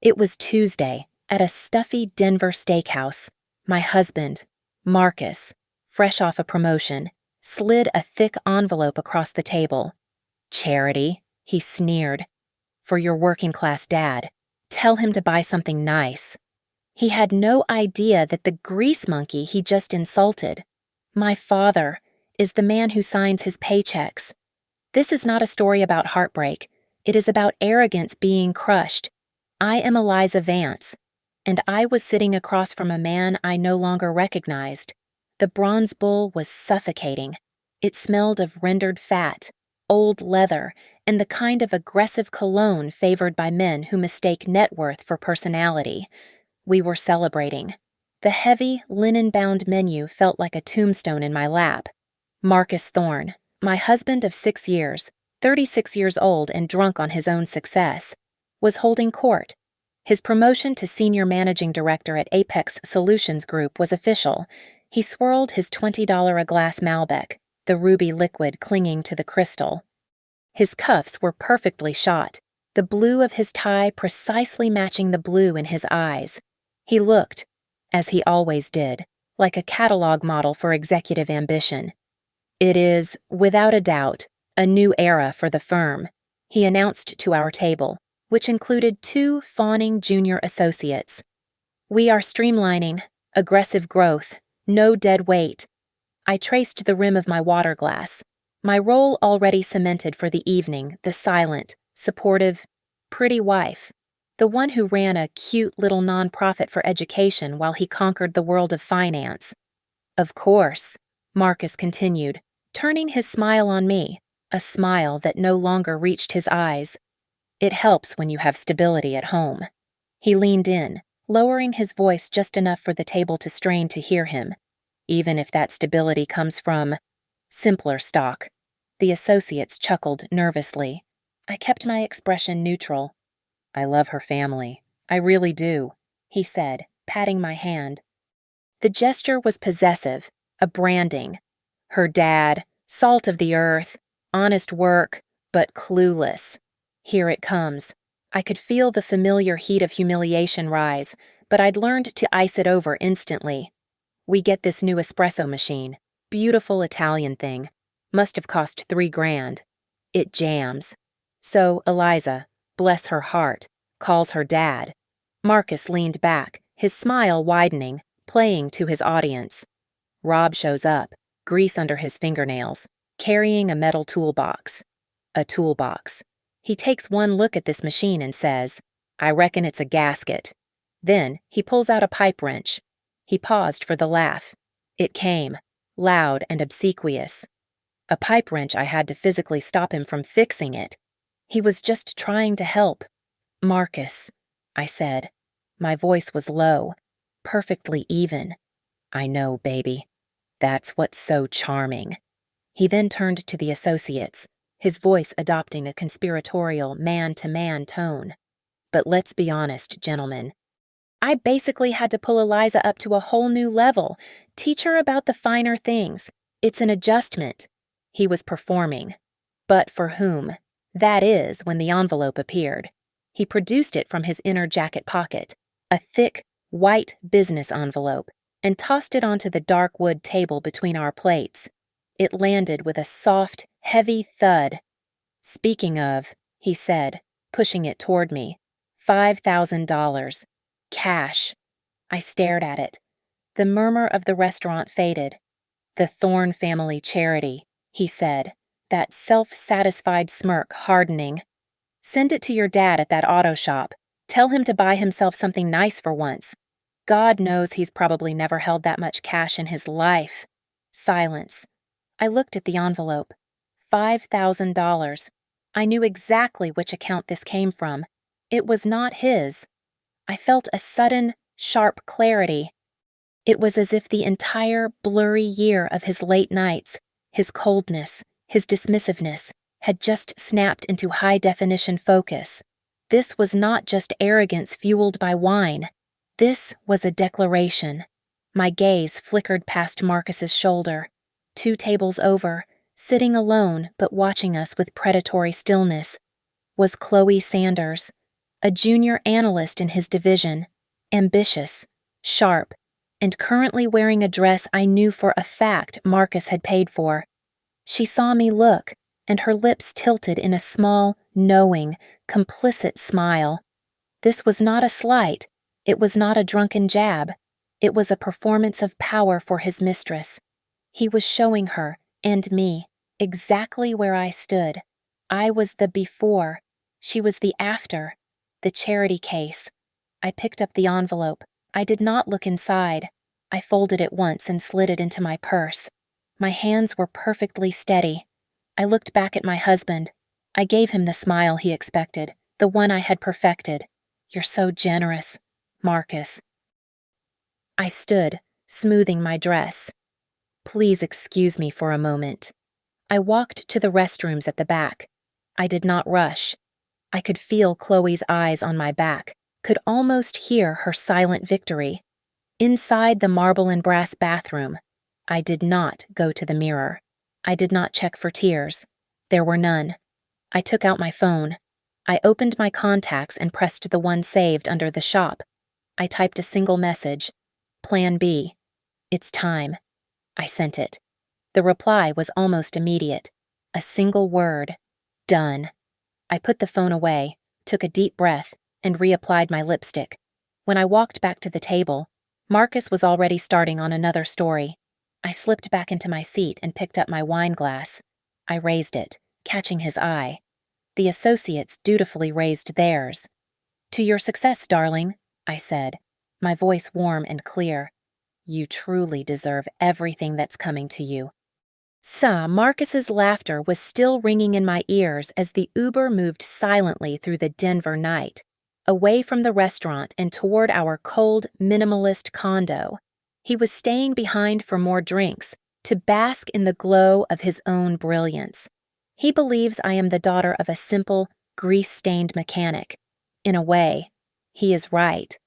It was Tuesday at a stuffy Denver steakhouse. My husband, Marcus, fresh off a promotion, slid a thick envelope across the table. "Charity," he sneered. "For your working-class dad. Tell him to buy something nice." He had no idea that the grease monkey he just insulted, my father, is the man who signs his paychecks. This is not a story about heartbreak. It is about arrogance being crushed. I am Eliza Vance, and I was sitting across from a man I no longer recognized. The bronze bull was suffocating. It smelled of rendered fat, old leather, and the kind of aggressive cologne favored by men who mistake net worth for personality. We were celebrating. The heavy, linen-bound menu felt like a tombstone in my lap. Marcus Thorne, my husband of 6 years, 36 years old and drunk on his own success, was holding court. His promotion to senior managing director at Apex Solutions Group was official. He swirled his $20-a-glass Malbec, the ruby liquid clinging to the crystal. His cuffs were perfectly shot, the blue of his tie precisely matching the blue in his eyes. He looked, as he always did, like a catalog model for executive ambition. "It is, without a doubt, a new era for the firm," he announced to our table, which included 2 fawning junior associates. "We are streamlining, aggressive growth, no dead weight." I traced the rim of my water glass, my role already cemented for the evening, the silent, supportive, pretty wife, the one who ran a cute little nonprofit for education while he conquered the world of finance. "Of course," Marcus continued, turning his smile on me, a smile that no longer reached his eyes. "It helps when you have stability at home." He leaned in, lowering his voice just enough for the table to strain to hear him, "even if that stability comes from simpler stock." The associates chuckled nervously. I kept my expression neutral. "I love her family. I really do," he said, patting my hand. The gesture was possessive, a branding. Her dad, salt of the earth, honest work, but clueless. Here it comes. I could feel the familiar heat of humiliation rise, but I'd learned to ice it over instantly. "We get this new espresso machine. Beautiful Italian thing. Must have cost $3,000. It jams. So Eliza, bless her heart, calls her dad." Marcus leaned back, his smile widening, playing to his audience. Rob shows up, grease under his fingernails, carrying a metal toolbox. A toolbox. He takes one look at this machine and says, "I reckon it's a gasket." Then he pulls out a pipe wrench. He paused for the laugh. It came, loud and obsequious. A pipe wrench. I had to physically stop him from fixing it. He was just trying to help. "Marcus," I said. My voice was low, perfectly even. "I know, baby. That's what's so charming." He then turned to the associates, his voice adopting a conspiratorial man-to-man tone. "But let's be honest, gentlemen. I basically had to pull Eliza up to a whole new level, teach her about the finer things. It's an adjustment." He was performing. But for whom? That is, when the envelope appeared. He produced it from his inner jacket pocket, a thick, white business envelope, and tossed it onto the dark wood table between our plates. It landed with a soft, heavy thud. "Speaking of," he said, pushing it toward me, $5,000. Cash. I stared at it. The murmur of the restaurant faded. "The Thorne family charity," he said, that self-satisfied smirk hardening. "Send it to your dad at that auto shop. Tell him to buy himself something nice for once. God knows he's probably never held that much cash in his life." Silence. I looked at the envelope. $5,000. I knew exactly which account this came from. It was not his. I felt a sudden, sharp clarity. It was as if the entire blurry year of his late nights, his coldness, his dismissiveness, had just snapped into high-definition focus. This was not just arrogance fueled by wine. This was a declaration. My gaze flickered past Marcus's shoulder. 2 tables over, sitting alone but watching us with predatory stillness, was Chloe Sanders. a junior analyst in his division, ambitious, sharp, and currently wearing a dress I knew for a fact Marcus had paid for. She saw me look, and her lips tilted in a small, knowing, complicit smile. This was not a slight. It was not a drunken jab. It was a performance of power for his mistress. He was showing her, and me, exactly where I stood. I was the before. She was the after. The charity case. I picked up the envelope. I did not look inside. I folded it once and slid it into my purse. My hands were perfectly steady. I looked back at my husband. I gave him the smile he expected, the one I had perfected. "You're so generous, Marcus." I stood, smoothing my dress. "Please excuse me for a moment." I walked to the restrooms at the back. I did not rush. I could feel Chloe's eyes on my back, could almost hear her silent victory. Inside the marble and brass bathroom, I did not go to the mirror. I did not check for tears. There were none. I took out my phone. I opened my contacts and pressed the one saved under the shop. I typed a single message. Plan B. It's time. I sent it. The reply was almost immediate. A single word. Done. I put the phone away, took a deep breath, and reapplied my lipstick. When I walked back to the table, Marcus was already starting on another story. I slipped back into my seat and picked up my wine glass. I raised it, catching his eye. The associates dutifully raised theirs. "To your success, darling," I said, my voice warm and clear. "You truly deserve everything that's coming to you." Marcus's laughter was still ringing in my ears as the Uber moved silently through the Denver night, away from the restaurant and toward our cold, minimalist condo. He was staying behind for more drinks, to bask in the glow of his own brilliance. He believes I am the daughter of a simple, grease-stained mechanic. In a way, he is right.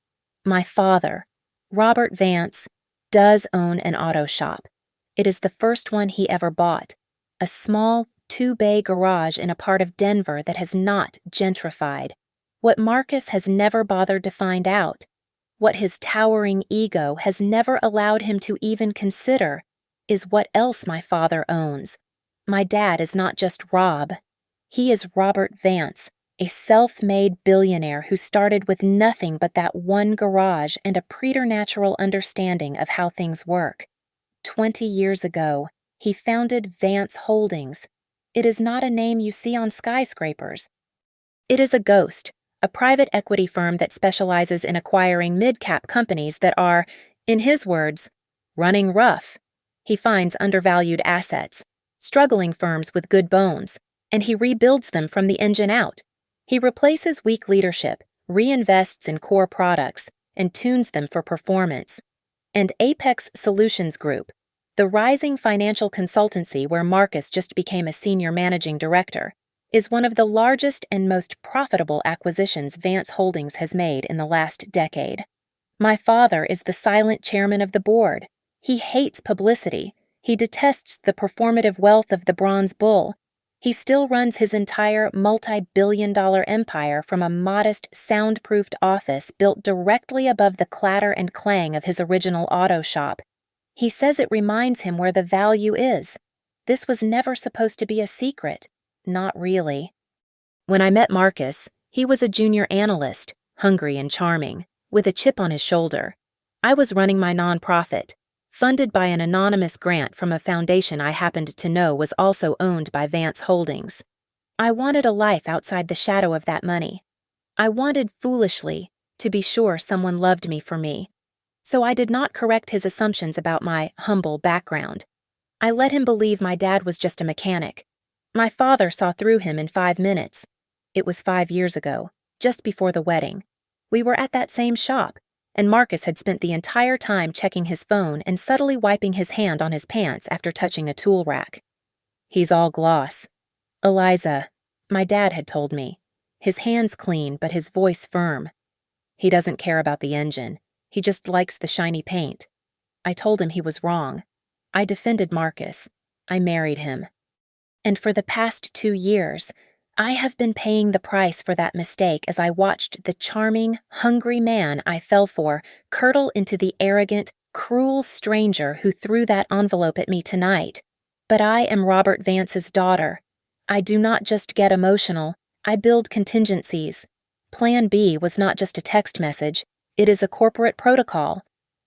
My father, Robert Vance, does own an auto shop. It is the first one he ever bought, a small, two-bay garage in a part of Denver that has not gentrified. What Marcus has never bothered to find out, what his towering ego has never allowed him to even consider, is what else my father owns. My dad is not just Rob. He is Robert Vance, a self-made billionaire who started with nothing but that one garage and a preternatural understanding of how things work. 20 years ago, he founded Vance Holdings. It is not a name you see on skyscrapers. It is a ghost, a private equity firm that specializes in acquiring mid-cap companies that are, in his words, running rough. He finds undervalued assets, struggling firms with good bones, and he rebuilds them from the engine out. He replaces weak leadership, reinvests in core products, and tunes them for performance. And Apex Solutions Group, the rising financial consultancy where Marcus just became a senior managing director, is one of the largest and most profitable acquisitions Vance Holdings has made in the last decade. My father is the silent chairman of the board. He hates publicity. He detests the performative wealth of the bronze bull. He still runs his entire multi-billion-dollar empire from a modest, soundproofed office built directly above the clatter and clang of his original auto shop. He says it reminds him where the value is. This was never supposed to be a secret. Not really. When I met Marcus, he was a junior analyst, hungry and charming, with a chip on his shoulder. I was running my nonprofit, funded by an anonymous grant from a foundation I happened to know was also owned by Vance Holdings. I wanted a life outside the shadow of that money. I wanted, foolishly, to be sure someone loved me for me. So I did not correct his assumptions about my humble background. I let him believe my dad was just a mechanic. My father saw through him in 5 minutes. It was 5 years ago, just before the wedding. We were at that same shop, and Marcus had spent the entire time checking his phone and subtly wiping his hand on his pants after touching a tool rack. "He's all gloss." "Eliza," my dad had told me. His hands clean, but his voice firm. "He doesn't care about the engine. He just likes the shiny paint." I told him he was wrong. I defended Marcus. I married him. And for the past 2 years, I have been paying the price for that mistake as I watched the charming, hungry man I fell for curdle into the arrogant, cruel stranger who threw that envelope at me tonight. But I am Robert Vance's daughter. I do not just get emotional, I build contingencies. Plan B was not just a text message, it is a corporate protocol.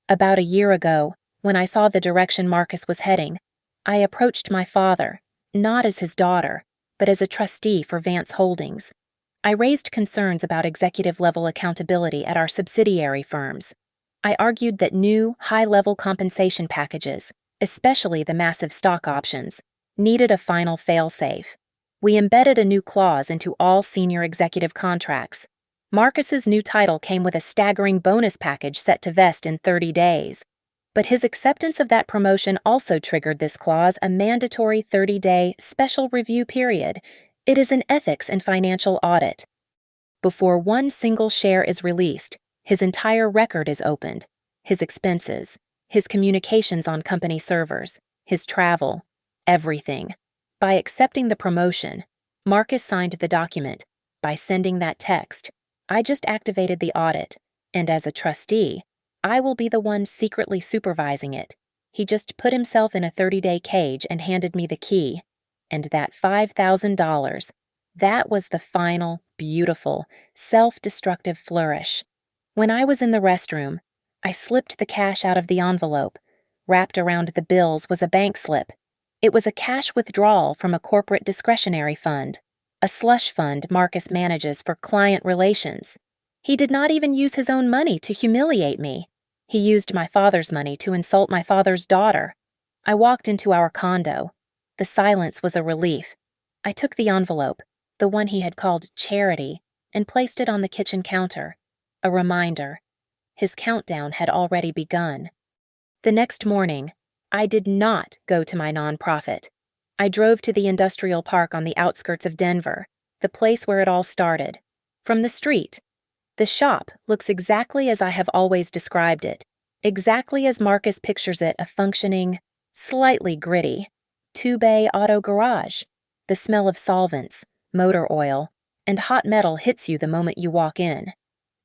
About a year ago, when I saw the direction Marcus was heading, I approached my father, not as his daughter, but as a trustee for Vance Holdings. I raised concerns about executive-level accountability at our subsidiary firms. I argued that new, high-level compensation packages, especially the massive stock options, needed a final fail-safe. We embedded a new clause into all senior executive contracts. Marcus's new title came with a staggering bonus package set to vest in 30 days. But his acceptance of that promotion also triggered this clause a mandatory 30-day special review period. It is an ethics and financial audit. Before one single share is released, his entire record is opened. His expenses, his communications on company servers, his travel, everything. By accepting the promotion, Marcus signed the document. By sending that text, I just activated the audit, and as a trustee, I will be the one secretly supervising it. He just put himself in a 30-day cage and handed me the key. And that $5,000, that was the final, beautiful, self-destructive flourish. When I was in the restroom, I slipped the cash out of the envelope. Wrapped around the bills was a bank slip. It was a cash withdrawal from a corporate discretionary fund, a slush fund Marcus manages for client relations. He did not even use his own money to humiliate me. He used my father's money to insult my father's daughter. I walked into our condo. The silence was a relief. I took the envelope, the one he had called charity, and placed it on the kitchen counter. A reminder. His countdown had already begun. The next morning, I did not go to my nonprofit. I drove to the industrial park on the outskirts of Denver, the place where it all started. From the street, the shop looks exactly as I have always described it, exactly as Marcus pictures it, a functioning, slightly gritty, two-bay auto garage. The smell of solvents, motor oil, and hot metal hits you the moment you walk in.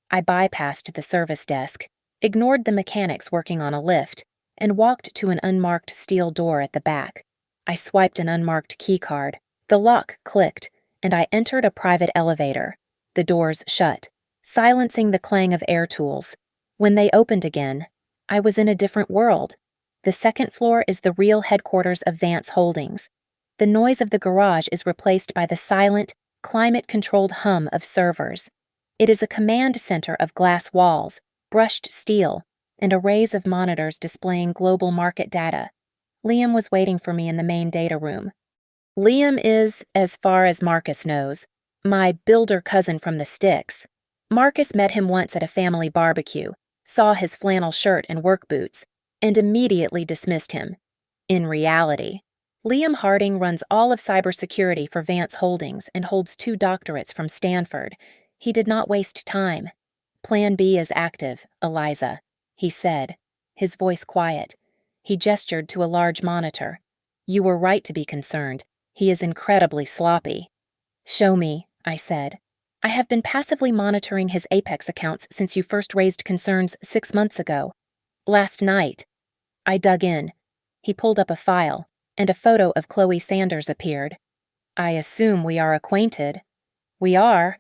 I bypassed the service desk, ignored the mechanics working on a lift, and walked to an unmarked steel door at the back. I swiped an unmarked keycard, the lock clicked, and I entered a private elevator. The doors shut, silencing the clang of air tools. When they opened again, I was in a different world. The second floor is the real headquarters of Vance Holdings. The noise of the garage is replaced by the silent, climate-controlled hum of servers. It is a command center of glass walls, brushed steel, and arrays of monitors displaying global market data. Liam was waiting for me in the main data room. Liam is, as far as Marcus knows, my builder cousin from the sticks. Marcus met him once at a family barbecue, saw his flannel shirt and work boots, and immediately dismissed him. In reality, Liam Harding runs all of cybersecurity for Vance Holdings and holds 2 doctorates from Stanford. He did not waste time. Plan B is active, Eliza, he said, his voice quiet. He gestured to a large monitor. You were right to be concerned. He is incredibly sloppy. Show me, I said. I have been passively monitoring his Apex accounts since you first raised concerns 6 months ago. Last night. I dug in. He pulled up a file, and a photo of Chloe Sanders appeared. I assume we are acquainted. We are.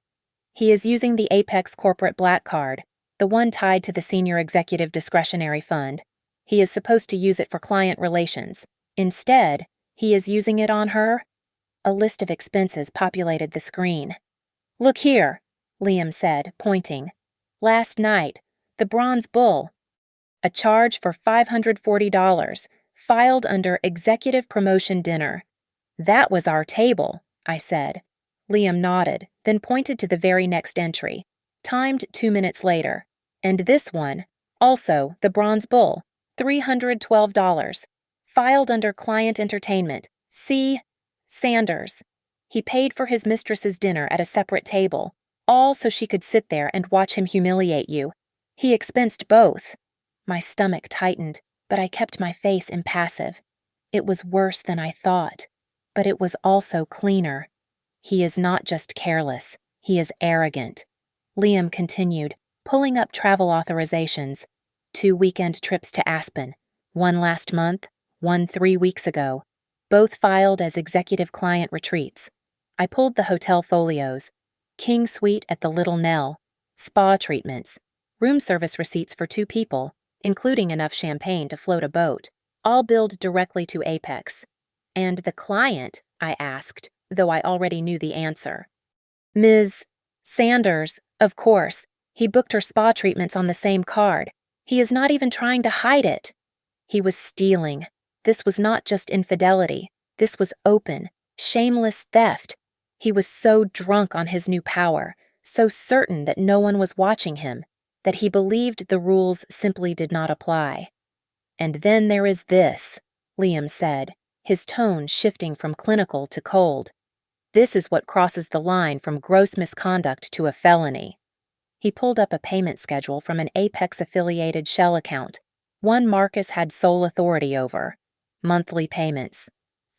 He is using the Apex corporate black card, the one tied to the senior executive discretionary fund. He is supposed to use it for client relations. Instead, he is using it on her. A list of expenses populated the screen. Look here, Liam said, pointing. Last night, the Bronze Bull. A charge for $540, filed under Executive Promotion Dinner. That was our table, I said. Liam nodded, then pointed to the very next entry, timed 2 minutes later. And this one, also the Bronze Bull, $312, filed under Client Entertainment, C. Sanders. He paid for his mistress's dinner at a separate table, all so she could sit there and watch him humiliate you. He expensed both. My stomach tightened, but I kept my face impassive. It was worse than I thought, but it was also cleaner. He is not just careless, he is arrogant. Liam continued, pulling up travel authorizations. 2 weekend trips to Aspen, one last month, one 3 weeks ago, both filed as executive client retreats. I pulled the hotel folios. King suite at the Little Nell, spa treatments, room service receipts for 2 people, including enough champagne to float a boat, all billed directly to Apex. And the client, I asked, though I already knew the answer. Ms. Sanders, of course. He booked her spa treatments on the same card. He is not even trying to hide it. He was stealing. This was not just infidelity. This was open, shameless theft. He was so drunk on his new power, so certain that no one was watching him, that he believed the rules simply did not apply. And then there is this, Liam said, his tone shifting from clinical to cold. This is what crosses the line from gross misconduct to a felony. He pulled up a payment schedule from an Apex-affiliated Shell account, one Marcus had sole authority over. Monthly payments.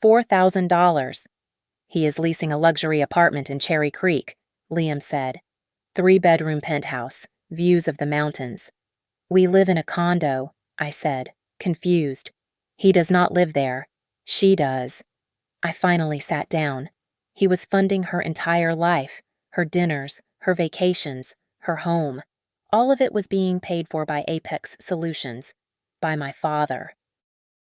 $4,000. He is leasing a luxury apartment in Cherry Creek, Liam said. 3-bedroom penthouse, views of the mountains. We live in a condo, I said, confused. He does not live there. She does. I finally sat down. He was funding her entire life, her dinners, her vacations, her home. All of it was being paid for by Apex Solutions, by my father.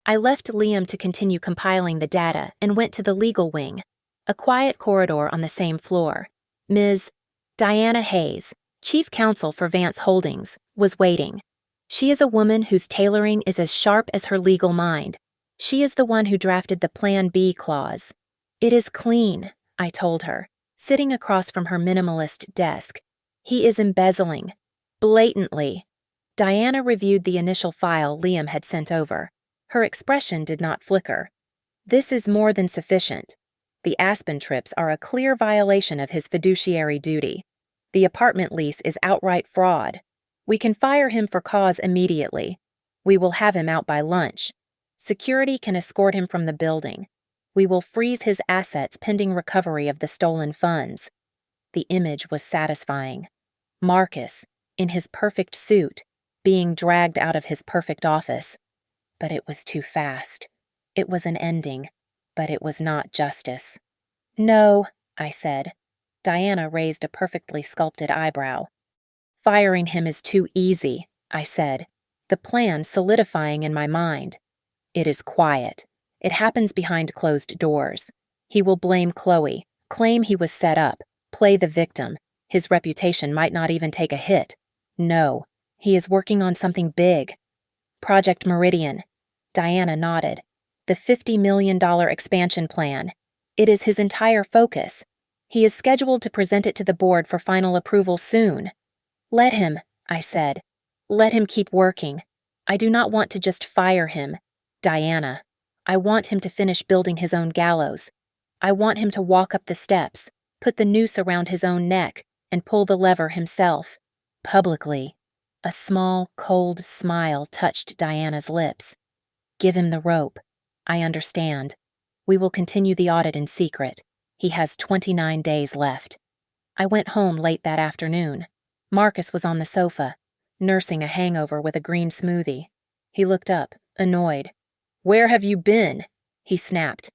I left Liam to continue compiling the data and went to the legal wing, a quiet corridor on the same floor. Ms. Diana Hayes, chief counsel for Vance Holdings, was waiting. She is a woman whose tailoring is as sharp as her legal mind. She is the one who drafted the Plan B clause. It is clean, I told her, sitting across from her minimalist desk. He is embezzling. Blatantly. Diana reviewed the initial file Liam had sent over. Her expression did not flicker. This is more than sufficient. The Aspen trips are a clear violation of his fiduciary duty. The apartment lease is outright fraud. We can fire him for cause immediately. We will have him out by lunch. Security can escort him from the building. We will freeze his assets pending recovery of the stolen funds. The image was satisfying. Marcus, in his perfect suit, being dragged out of his perfect office. But it was too fast. It was an ending, but it was not justice. No, I said. Diana raised a perfectly sculpted eyebrow. Firing him is too easy, I said, the plan solidifying in my mind. It is quiet. It happens behind closed doors. He will blame Chloe, claim he was set up, play the victim. His reputation might not even take a hit. No, he is working on something big. Project Meridian. Diana nodded. The $50 million expansion plan. It is his entire focus. He is scheduled to present it to the board for final approval soon. Let him, I said. Let him keep working. I do not want to just fire him. Diana. I want him to finish building his own gallows. I want him to walk up the steps, put the noose around his own neck, and pull the lever himself. Publicly. A small, cold smile touched Diana's lips. Give him the rope. I understand. We will continue the audit in secret. He has 29 days left. I went home late that afternoon. Marcus was on the sofa, nursing a hangover with a green smoothie. He looked up, annoyed. Where have you been? He snapped.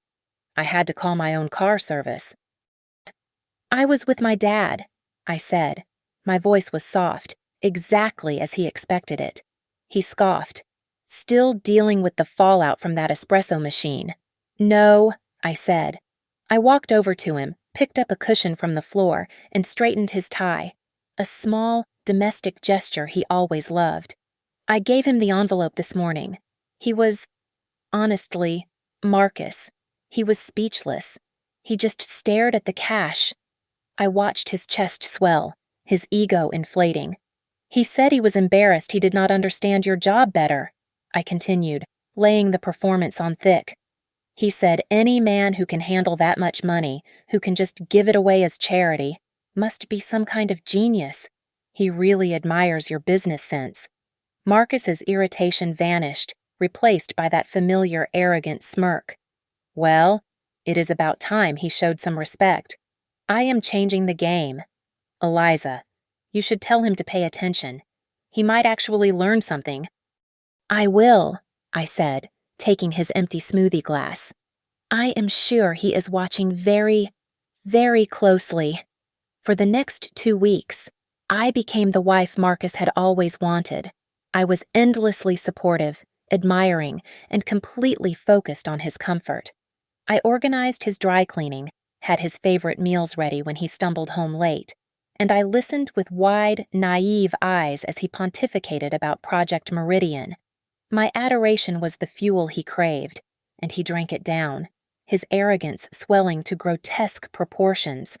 I had to call my own car service. I was with my dad, I said. My voice was soft, exactly as he expected it. He scoffed. Still dealing with the fallout from that espresso machine. No, I said. I walked over to him, picked up a cushion from the floor, and straightened his tie. A small, domestic gesture he always loved. I gave him the envelope this morning. He was, honestly, Marcus. He was speechless. He just stared at the cash. I watched his chest swell, his ego inflating. He said he was embarrassed he did not understand your job better, I continued, laying the performance on thick. He said any man who can handle that much money, who can just give it away as charity, must be some kind of genius. He really admires your business sense. Marcus's irritation vanished, replaced by that familiar, arrogant smirk. Well, it is about time he showed some respect. I am changing the game. Eliza, you should tell him to pay attention. He might actually learn something. I will, I said, taking his empty smoothie glass. I am sure he is watching very, very closely. For the next 2 weeks, I became the wife Marcus had always wanted. I was endlessly supportive, admiring, and completely focused on his comfort. I organized his dry cleaning, had his favorite meals ready when he stumbled home late, and I listened with wide, naive eyes as he pontificated about Project Meridian. My adoration was the fuel he craved, and he drank it down, his arrogance swelling to grotesque proportions.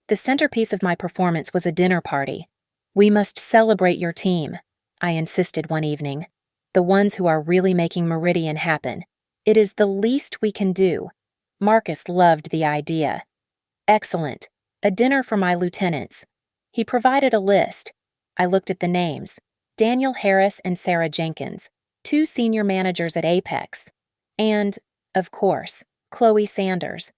The centerpiece of my performance was a dinner party. We must celebrate your team, I insisted one evening. The ones who are really making Meridian happen. It is the least we can do. Marcus loved the idea. Excellent. A dinner for my lieutenants. He provided a list. I looked at the names. Daniel Harris and Sarah Jenkins, 2 senior managers at Apex. And, of course, Chloe Sanders.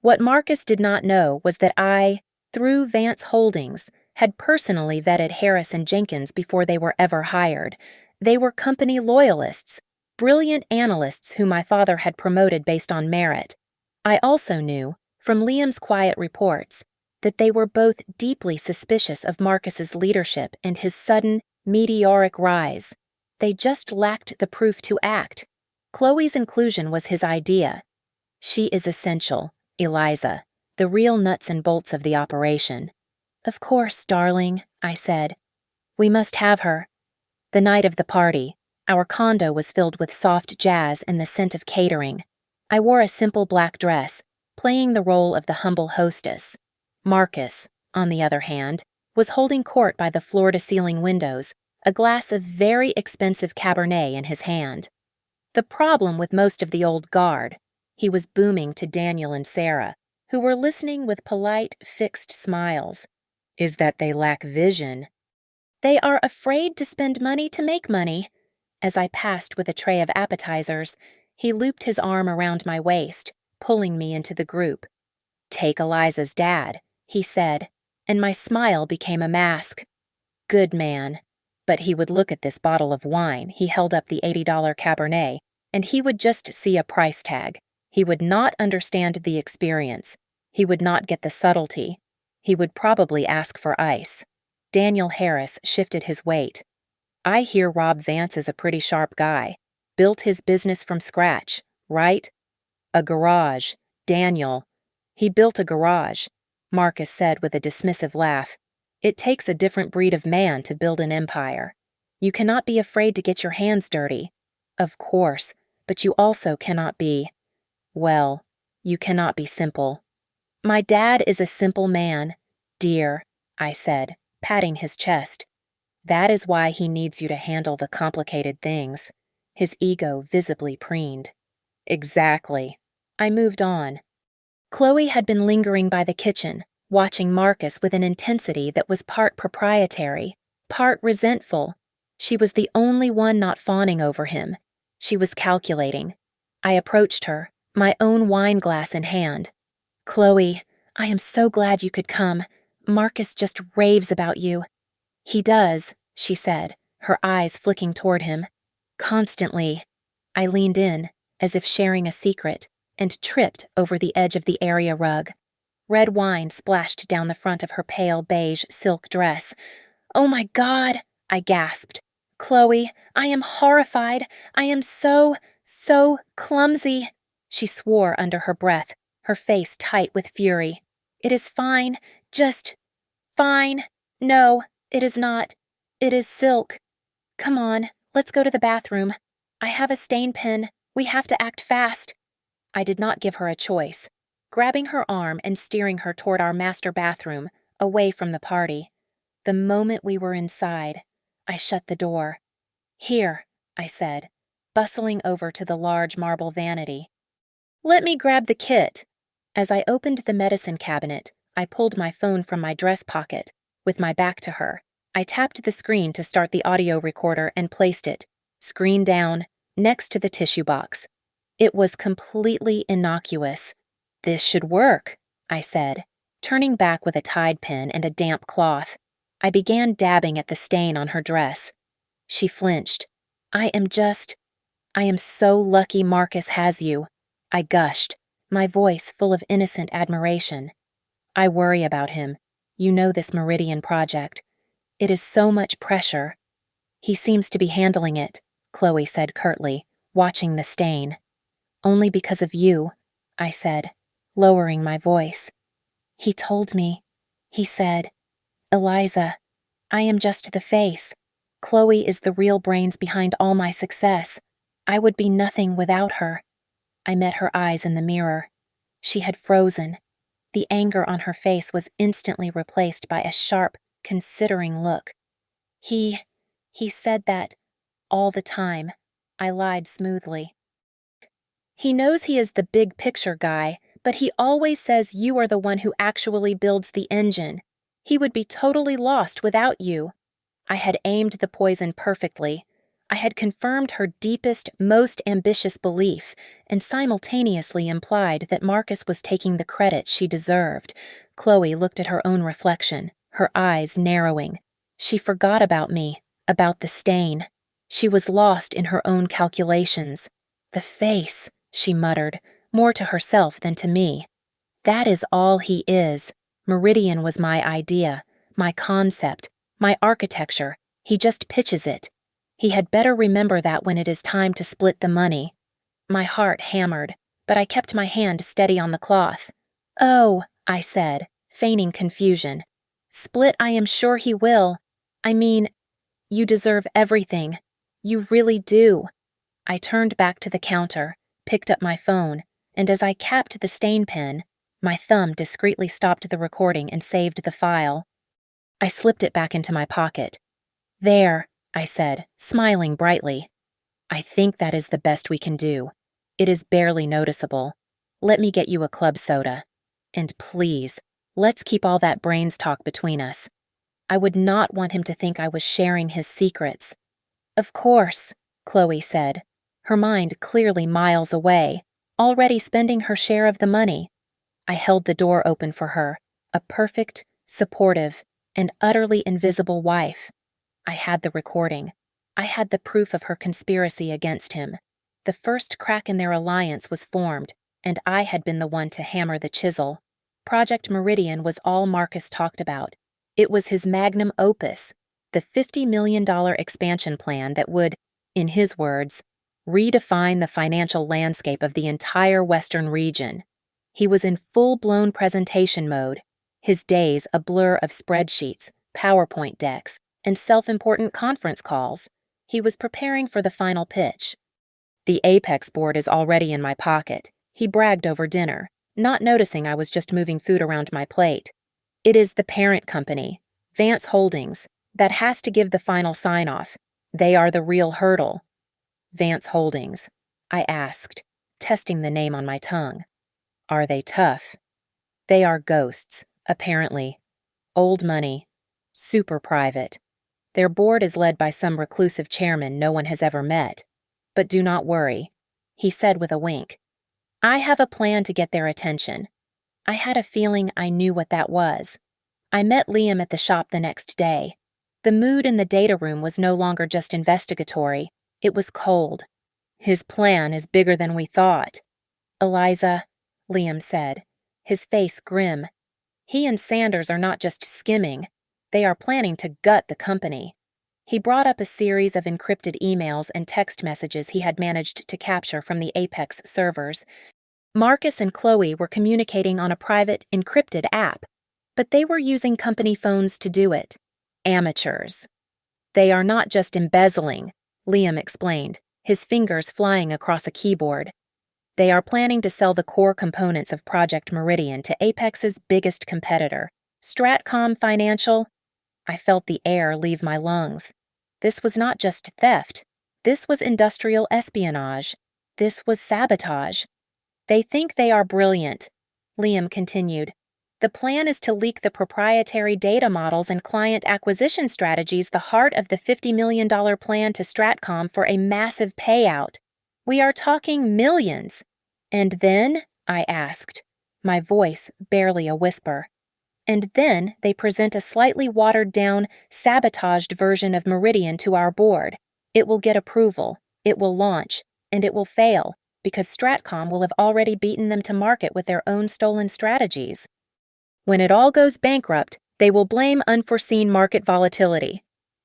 What Marcus did not know was that I, through Vance Holdings, had personally vetted Harris and Jenkins before they were ever hired. They were company loyalists, brilliant analysts whom my father had promoted based on merit. I also knew, from Liam's quiet reports, that they were both deeply suspicious of Marcus's leadership and his sudden, meteoric rise. They just lacked the proof to act. Chloe's inclusion was his idea. She is essential, Eliza, the real nuts and bolts of the operation. Of course, darling, I said. We must have her. The night of the party, our condo was filled with soft jazz and the scent of catering. I wore a simple black dress, playing the role of the humble hostess. Marcus, on the other hand, was holding court by the floor-to-ceiling windows, a glass of very expensive Cabernet in his hand. The problem with most of the old guard, he was booming to Daniel and Sarah, who were listening with polite, fixed smiles, is that they lack vision. They are afraid to spend money to make money. As I passed with a tray of appetizers, he looped his arm around my waist, pulling me into the group. Take Eliza's dad, he said, and my smile became a mask. Good man. But he would look at this bottle of wine, he held up the $80 Cabernet, and he would just see a price tag. He would not understand the experience. He would not get the subtlety. He would probably ask for ice. Daniel Harris shifted his weight. I hear Rob Vance is a pretty sharp guy. Built his business from scratch, right? A garage. Daniel. He built a garage, Marcus said with a dismissive laugh. It takes a different breed of man to build an empire. You cannot be afraid to get your hands dirty. Of course, but you also cannot be, well, you cannot be simple. My dad is a simple man, dear, I said, patting his chest. That is why he needs you to handle the complicated things. His ego visibly preened. Exactly. I moved on. Chloe had been lingering by the kitchen, watching Marcus with an intensity that was part proprietary, part resentful. She was the only one not fawning over him. She was calculating. I approached her, my own wine glass in hand. Chloe, I am so glad you could come. Marcus just raves about you. He does, she said, her eyes flicking toward him. Constantly. I leaned in, as if sharing a secret, and tripped over the edge of the area rug. Red wine splashed down the front of her pale beige silk dress. Oh my God, I gasped. Chloe, I am horrified. I am so clumsy. She swore under her breath, her face tight with fury. It is fine, just fine. No, it is not. It is silk. Come on, let's go to the bathroom. I have a stain pen. We have to act fast. I did not give her a choice, grabbing her arm and steering her toward our master bathroom, away from the party. The moment we were inside, I shut the door. Here, I said, bustling over to the large marble vanity. Let me grab the kit. As I opened the medicine cabinet, I pulled my phone from my dress pocket. With my back to her, I tapped the screen to start the audio recorder and placed it, screen down, next to the tissue box. It was completely innocuous. This should work, I said. Turning back with a Tide pen and a damp cloth, I began dabbing at the stain on her dress. She flinched. I am so lucky Marcus has you, I gushed, my voice full of innocent admiration. I worry about him. You know this Meridian project. It is so much pressure. He seems to be handling it, Chloe said curtly, watching the stain. Only because of you, I said, lowering my voice. He told me. He said, Eliza, I am just the face. Chloe is the real brains behind all my success. I would be nothing without her. I met her eyes in the mirror. She had frozen. The anger on her face was instantly replaced by a sharp, considering look. He said that all the time. I lied smoothly. He knows he is the big picture guy, but he always says you are the one who actually builds the engine. He would be totally lost without you. I had aimed the poison perfectly. I had confirmed her deepest, most ambitious belief, and simultaneously implied that Marcus was taking the credit she deserved. Chloe looked at her own reflection, her eyes narrowing. She forgot about me, about the stain. She was lost in her own calculations. The face, she muttered, more to herself than to me. That is all he is. Meridian was my idea, my concept, my architecture. He just pitches it. He had better remember that when it is time to split the money. My heart hammered, but I kept my hand steady on the cloth. Oh, I said, feigning confusion. Split I am sure he will. I mean, you deserve everything. You really do. I turned back to the counter, picked up my phone, and as I capped the stain pen, my thumb discreetly stopped the recording and saved the file. I slipped it back into my pocket. There, I said, smiling brightly. I think that is the best we can do. It is barely noticeable. Let me get you a club soda. And please, let's keep all that brains talk between us. I would not want him to think I was sharing his secrets. Of course, Chloe said, her mind clearly miles away, already spending her share of the money. I held the door open for her, a perfect, supportive, and utterly invisible wife. I had the recording. I had the proof of her conspiracy against him. The first crack in their alliance was formed, and I had been the one to hammer the chisel. Project Meridian was all Marcus talked about. It was his magnum opus, the $50 million expansion plan that would, in his words, redefine the financial landscape of the entire Western region. He was in full-blown presentation mode, his days a blur of spreadsheets, PowerPoint decks, and self-important conference calls. He was preparing for the final pitch. The Apex board is already in my pocket, he bragged over dinner, not noticing I was just moving food around my plate. It is the parent company, Vance Holdings, that has to give the final sign-off. They are the real hurdle. Vance Holdings, I asked, testing the name on my tongue. Are they tough? They are ghosts, apparently. Old money. Super private. Their board is led by some reclusive chairman no one has ever met. But do not worry, he said with a wink. I have a plan to get their attention. I had a feeling I knew what that was. I met Liam at the shop the next day. The mood in the data room was no longer just investigatory. It was cold. His plan is bigger than we thought. Eliza, Liam said, his face grim. He and Sanders are not just skimming. They are planning to gut the company. He brought up a series of encrypted emails and text messages he had managed to capture from the Apex servers. Marcus and Chloe were communicating on a private, encrypted app, but they were using company phones to do it. Amateurs. They are not just embezzling, Liam explained, his fingers flying across a keyboard. They are planning to sell the core components of Project Meridian to Apex's biggest competitor, Stratcom Financial. I felt the air leave my lungs. This was not just theft. This was industrial espionage. This was sabotage. They think they are brilliant, Liam continued. The plan is to leak the proprietary data models and client acquisition strategies, the heart of the $50 million plan to Stratcom for a massive payout. We are talking millions. And then, I asked, my voice barely a whisper, And then they present a slightly watered-down, sabotaged version of Meridian to our board. It will get approval, it will launch, and it will fail, because Stratcom will have already beaten them to market with their own stolen strategies. When it all goes bankrupt, they will blame unforeseen market volatility.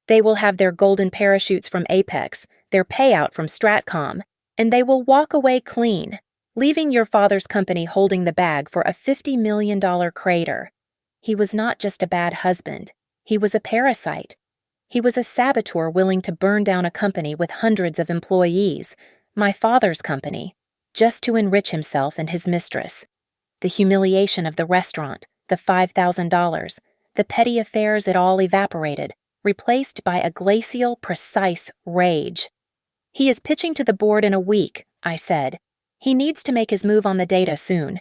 They will have their golden parachutes from Apex, their payout from Stratcom, and they will walk away clean, leaving your father's company holding the bag for a $50 million crater. He was not just a bad husband. He was a parasite. He was a saboteur willing to burn down a company with hundreds of employees, my father's company, just to enrich himself and his mistress. The humiliation of the restaurant, the $5,000, the petty affairs, it all evaporated, replaced by a glacial, precise rage. He is pitching to the board in a week, I said. He needs to make his move on the data soon.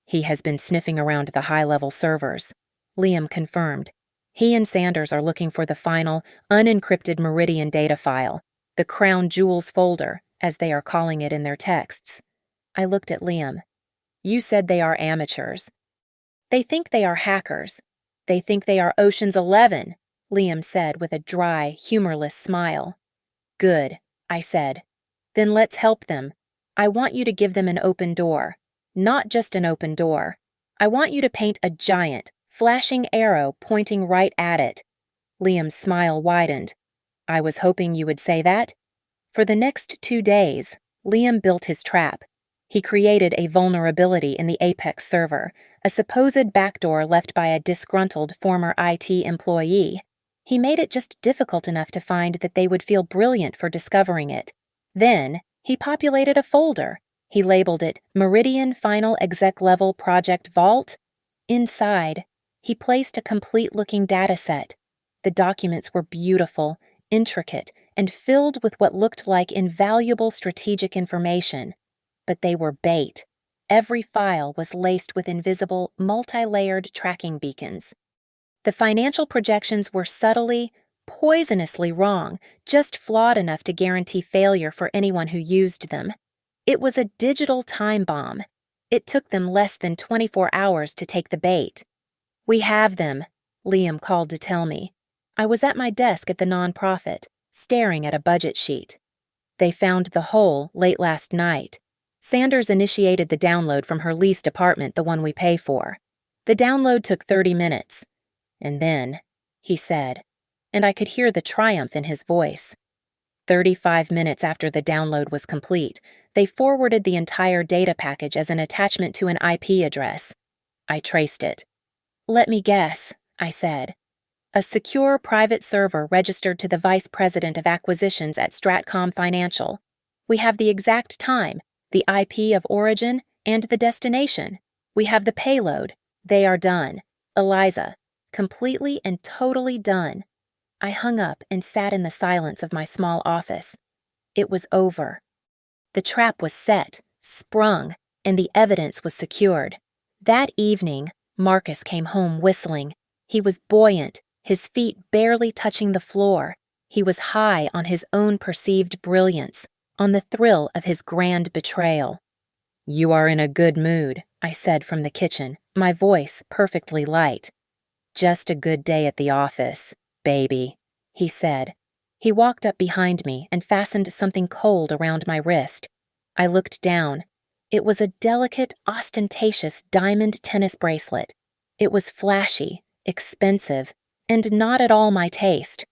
He has been sniffing around the high-level servers, Liam confirmed. He and Sanders are looking for the final, unencrypted Meridian data file, the crown jewels folder, as they are calling it in their texts. I looked at Liam. You said they are amateurs. They think they are hackers. They think they are Ocean's 11, Liam said with a dry, humorless smile. Good, I said. Then let's help them. I want you to give them an open door. Not just an open door. I want you to paint a giant, flashing arrow pointing right at it. Liam's smile widened. I was hoping you would say that. For the next 2 days, Liam built his trap. He created a vulnerability in the Apex server, a supposed backdoor left by a disgruntled former IT employee. He made it just difficult enough to find that they would feel brilliant for discovering it. Then, he populated a folder. He labeled it Meridian Final Exec Level Project Vault. Inside, he placed a complete-looking dataset. The documents were beautiful, intricate, and filled with what looked like invaluable strategic information. But they were bait. Every file was laced with invisible, multi-layered tracking beacons. The financial projections were subtly, poisonously wrong, just flawed enough to guarantee failure for anyone who used them. It was a digital time bomb. It took them less than 24 hours to take the bait. We have them, Liam called to tell me. I was at my desk at the nonprofit, staring at a budget sheet. They found the hole late last night. Sanders initiated the download from her leased apartment, the one we pay for. The download took 30 minutes. And then, he said, and I could hear the triumph in his voice. 35 minutes after the download was complete, they forwarded the entire data package as an attachment to an IP address. I traced it. Let me guess, I said. A secure private server registered to the Vice President of Acquisitions at Stratcom Financial. We have the exact time, the IP of origin, and the destination. We have the payload. They are done. Eliza. Completely and totally done. I hung up and sat in the silence of my small office. It was over. The trap was set, sprung, and the evidence was secured. That evening, Marcus came home whistling. He was buoyant, his feet barely touching the floor. He was high on his own perceived brilliance, on the thrill of his grand betrayal. You are in a good mood, I said from the kitchen, my voice perfectly light. Just a good day at the office, baby, he said. He walked up behind me and fastened something cold around my wrist. I looked down. It was a delicate, ostentatious diamond tennis bracelet. It was flashy, expensive, and not at all my taste.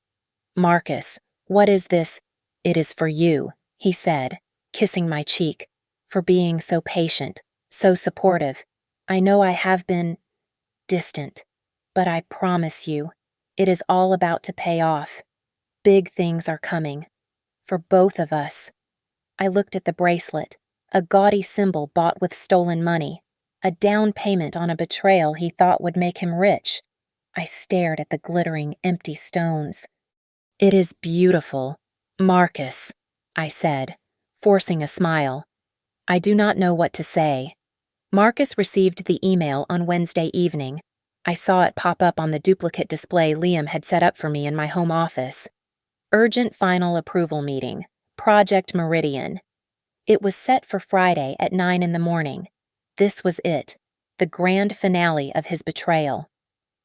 Marcus, what is this? It is for you, he said, kissing my cheek, for being so patient, so supportive. I know I have been distant, but I promise you, it is all about to pay off. Big things are coming. For both of us. I looked at the bracelet, a gaudy symbol bought with stolen money, a down payment on a betrayal he thought would make him rich. I stared at the glittering, empty stones. It is beautiful, Marcus, I said, forcing a smile. I do not know what to say. Marcus received the email on Wednesday evening. I saw it pop up on the duplicate display Liam had set up for me in my home office. Urgent final approval meeting. Project Meridian. It was set for Friday at 9 in the morning. This was it, the grand finale of his betrayal.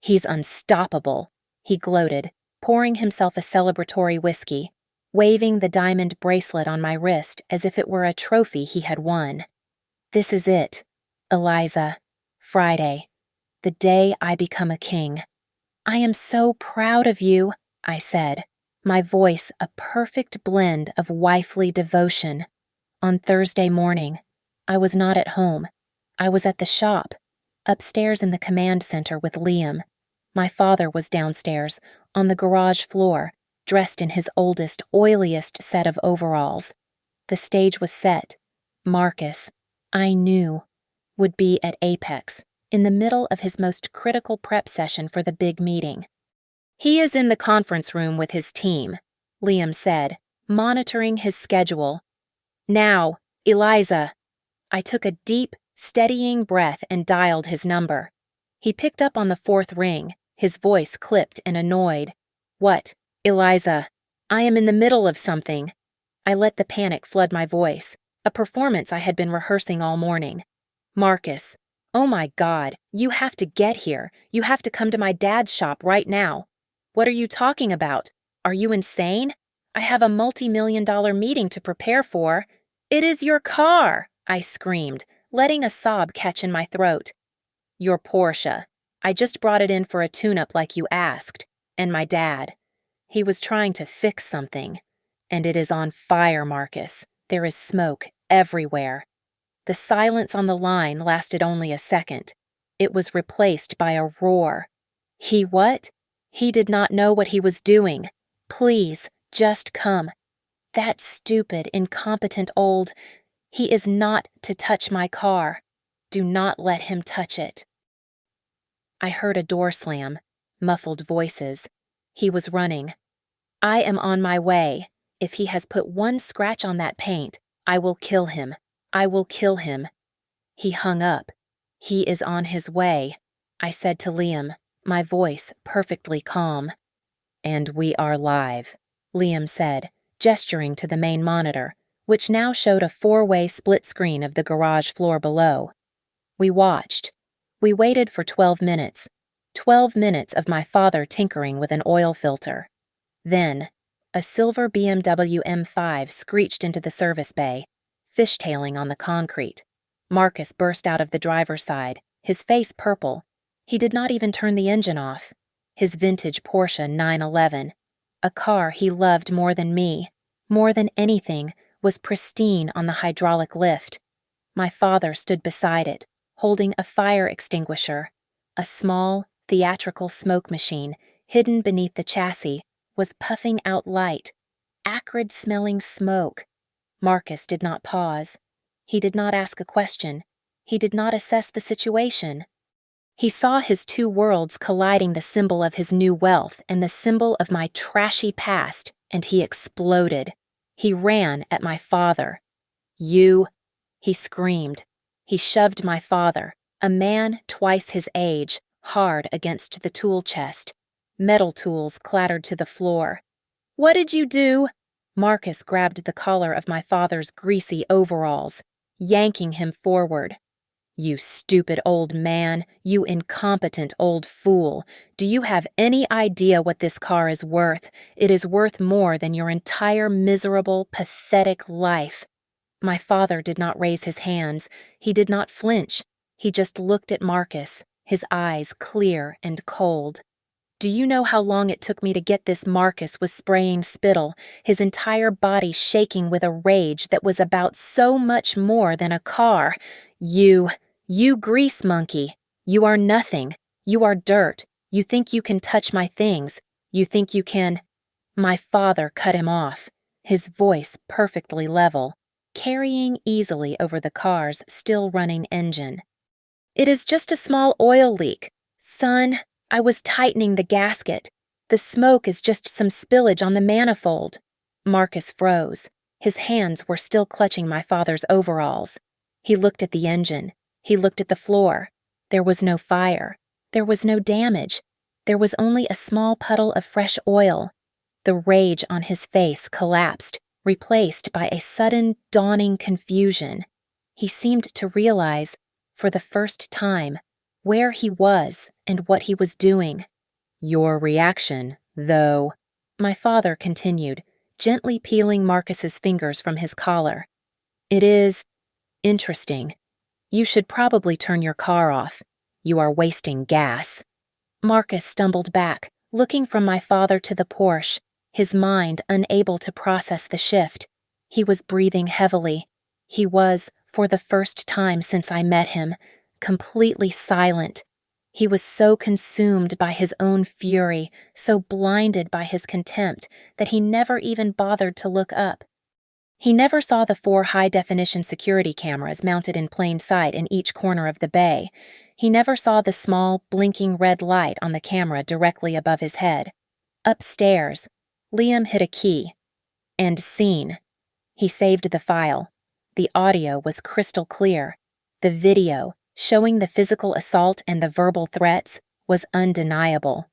He's unstoppable, he gloated, pouring himself a celebratory whiskey, waving the diamond bracelet on my wrist as if it were a trophy he had won. This is it, Eliza. Friday. The day I become a king. I am so proud of you, I said, my voice a perfect blend of wifely devotion. On Thursday morning, I was not at home. I was at the shop, upstairs in the command center with Liam. My father was downstairs, on the garage floor, dressed in his oldest, oiliest set of overalls. The stage was set. Marcus, I knew, would be at Apex, in the middle of his most critical prep session for the big meeting. He is in the conference room with his team, Liam said, monitoring his schedule. Now, Eliza. I took a deep, steadying breath and dialed his number. He picked up on the fourth ring, his voice clipped and annoyed. What, Eliza? I am in the middle of something. I let the panic flood my voice, a performance I had been rehearsing all morning. Marcus, oh my God, you have to get here. You have to come to my dad's shop right now. What are you talking about? Are you insane? I have a multi-million-dollar meeting to prepare for. It is your car, I screamed, letting a sob catch in my throat. Your Porsche. I just brought it in for a tune-up like you asked. And my dad. He was trying to fix something. And it is on fire, Marcus. There is smoke everywhere. The silence on the line lasted only a second. It was replaced by a roar. He what? He did not know what he was doing. Please, just come. That stupid, incompetent old... He is not to touch my car. Do not let him touch it. I heard a door slam, muffled voices. He was running. I am on my way. If he has put one scratch on that paint, I will kill him. I will kill him. He hung up. He is on his way, I said to Liam, my voice perfectly calm. And we are live, Liam said, gesturing to the main monitor, which now showed a four-way split screen of the garage floor below. We watched. We waited for 12 minutes. 12 minutes of my father tinkering with an oil filter. Then, a silver BMW M5 screeched into the service bay, fishtailing on the concrete. Marcus burst out of the driver's side, his face purple. He did not even turn the engine off. His vintage Porsche 911, a car he loved more than me, more than anything, was pristine on the hydraulic lift. My father stood beside it, holding a fire extinguisher. A small, theatrical smoke machine, hidden beneath the chassis, was puffing out light, acrid-smelling smoke. Marcus did not pause. He did not ask a question. He did not assess the situation. He saw his two worlds colliding, the symbol of his new wealth and the symbol of my trashy past, and he exploded. He ran at my father. You, he screamed. He shoved my father, a man twice his age, hard against the tool chest. Metal tools clattered to the floor. What did you do? Marcus grabbed the collar of my father's greasy overalls, yanking him forward. You stupid old man, you incompetent old fool. Do you have any idea what this car is worth? It is worth more than your entire miserable, pathetic life. My father did not raise his hands. He did not flinch. He just looked at Marcus, his eyes clear and cold. Do you know how long it took me to get this? Marcus was spraying spittle, his entire body shaking with a rage that was about so much more than a car. You grease monkey. You are nothing. You are dirt. You think you can touch my things. You think you can... My father cut him off, his voice perfectly level, carrying easily over the car's still-running engine. It is just a small oil leak. Son, I was tightening the gasket. The smoke is just some spillage on the manifold. Marcus froze. His hands were still clutching my father's overalls. He looked at the engine. He looked at the floor. There was no fire. There was no damage. There was only a small puddle of fresh oil. The rage on his face collapsed, replaced by a sudden, dawning confusion. He seemed to realize, for the first time, where he was and what he was doing. Your reaction, though, my father continued, gently peeling Marcus's fingers from his collar. It is interesting. You should probably turn your car off. You are wasting gas. Marcus stumbled back, looking from my father to the Porsche, his mind unable to process the shift. He was breathing heavily. He was, for the first time since I met him, completely silent. He was so consumed by his own fury, so blinded by his contempt, that he never even bothered to look up. He never saw the 4 high-definition security cameras mounted in plain sight in each corner of the bay. He never saw the small, blinking red light on the camera directly above his head. Upstairs, Liam hit a key. End scene. He saved the file. The audio was crystal clear. The video, showing the physical assault and the verbal threats, was undeniable.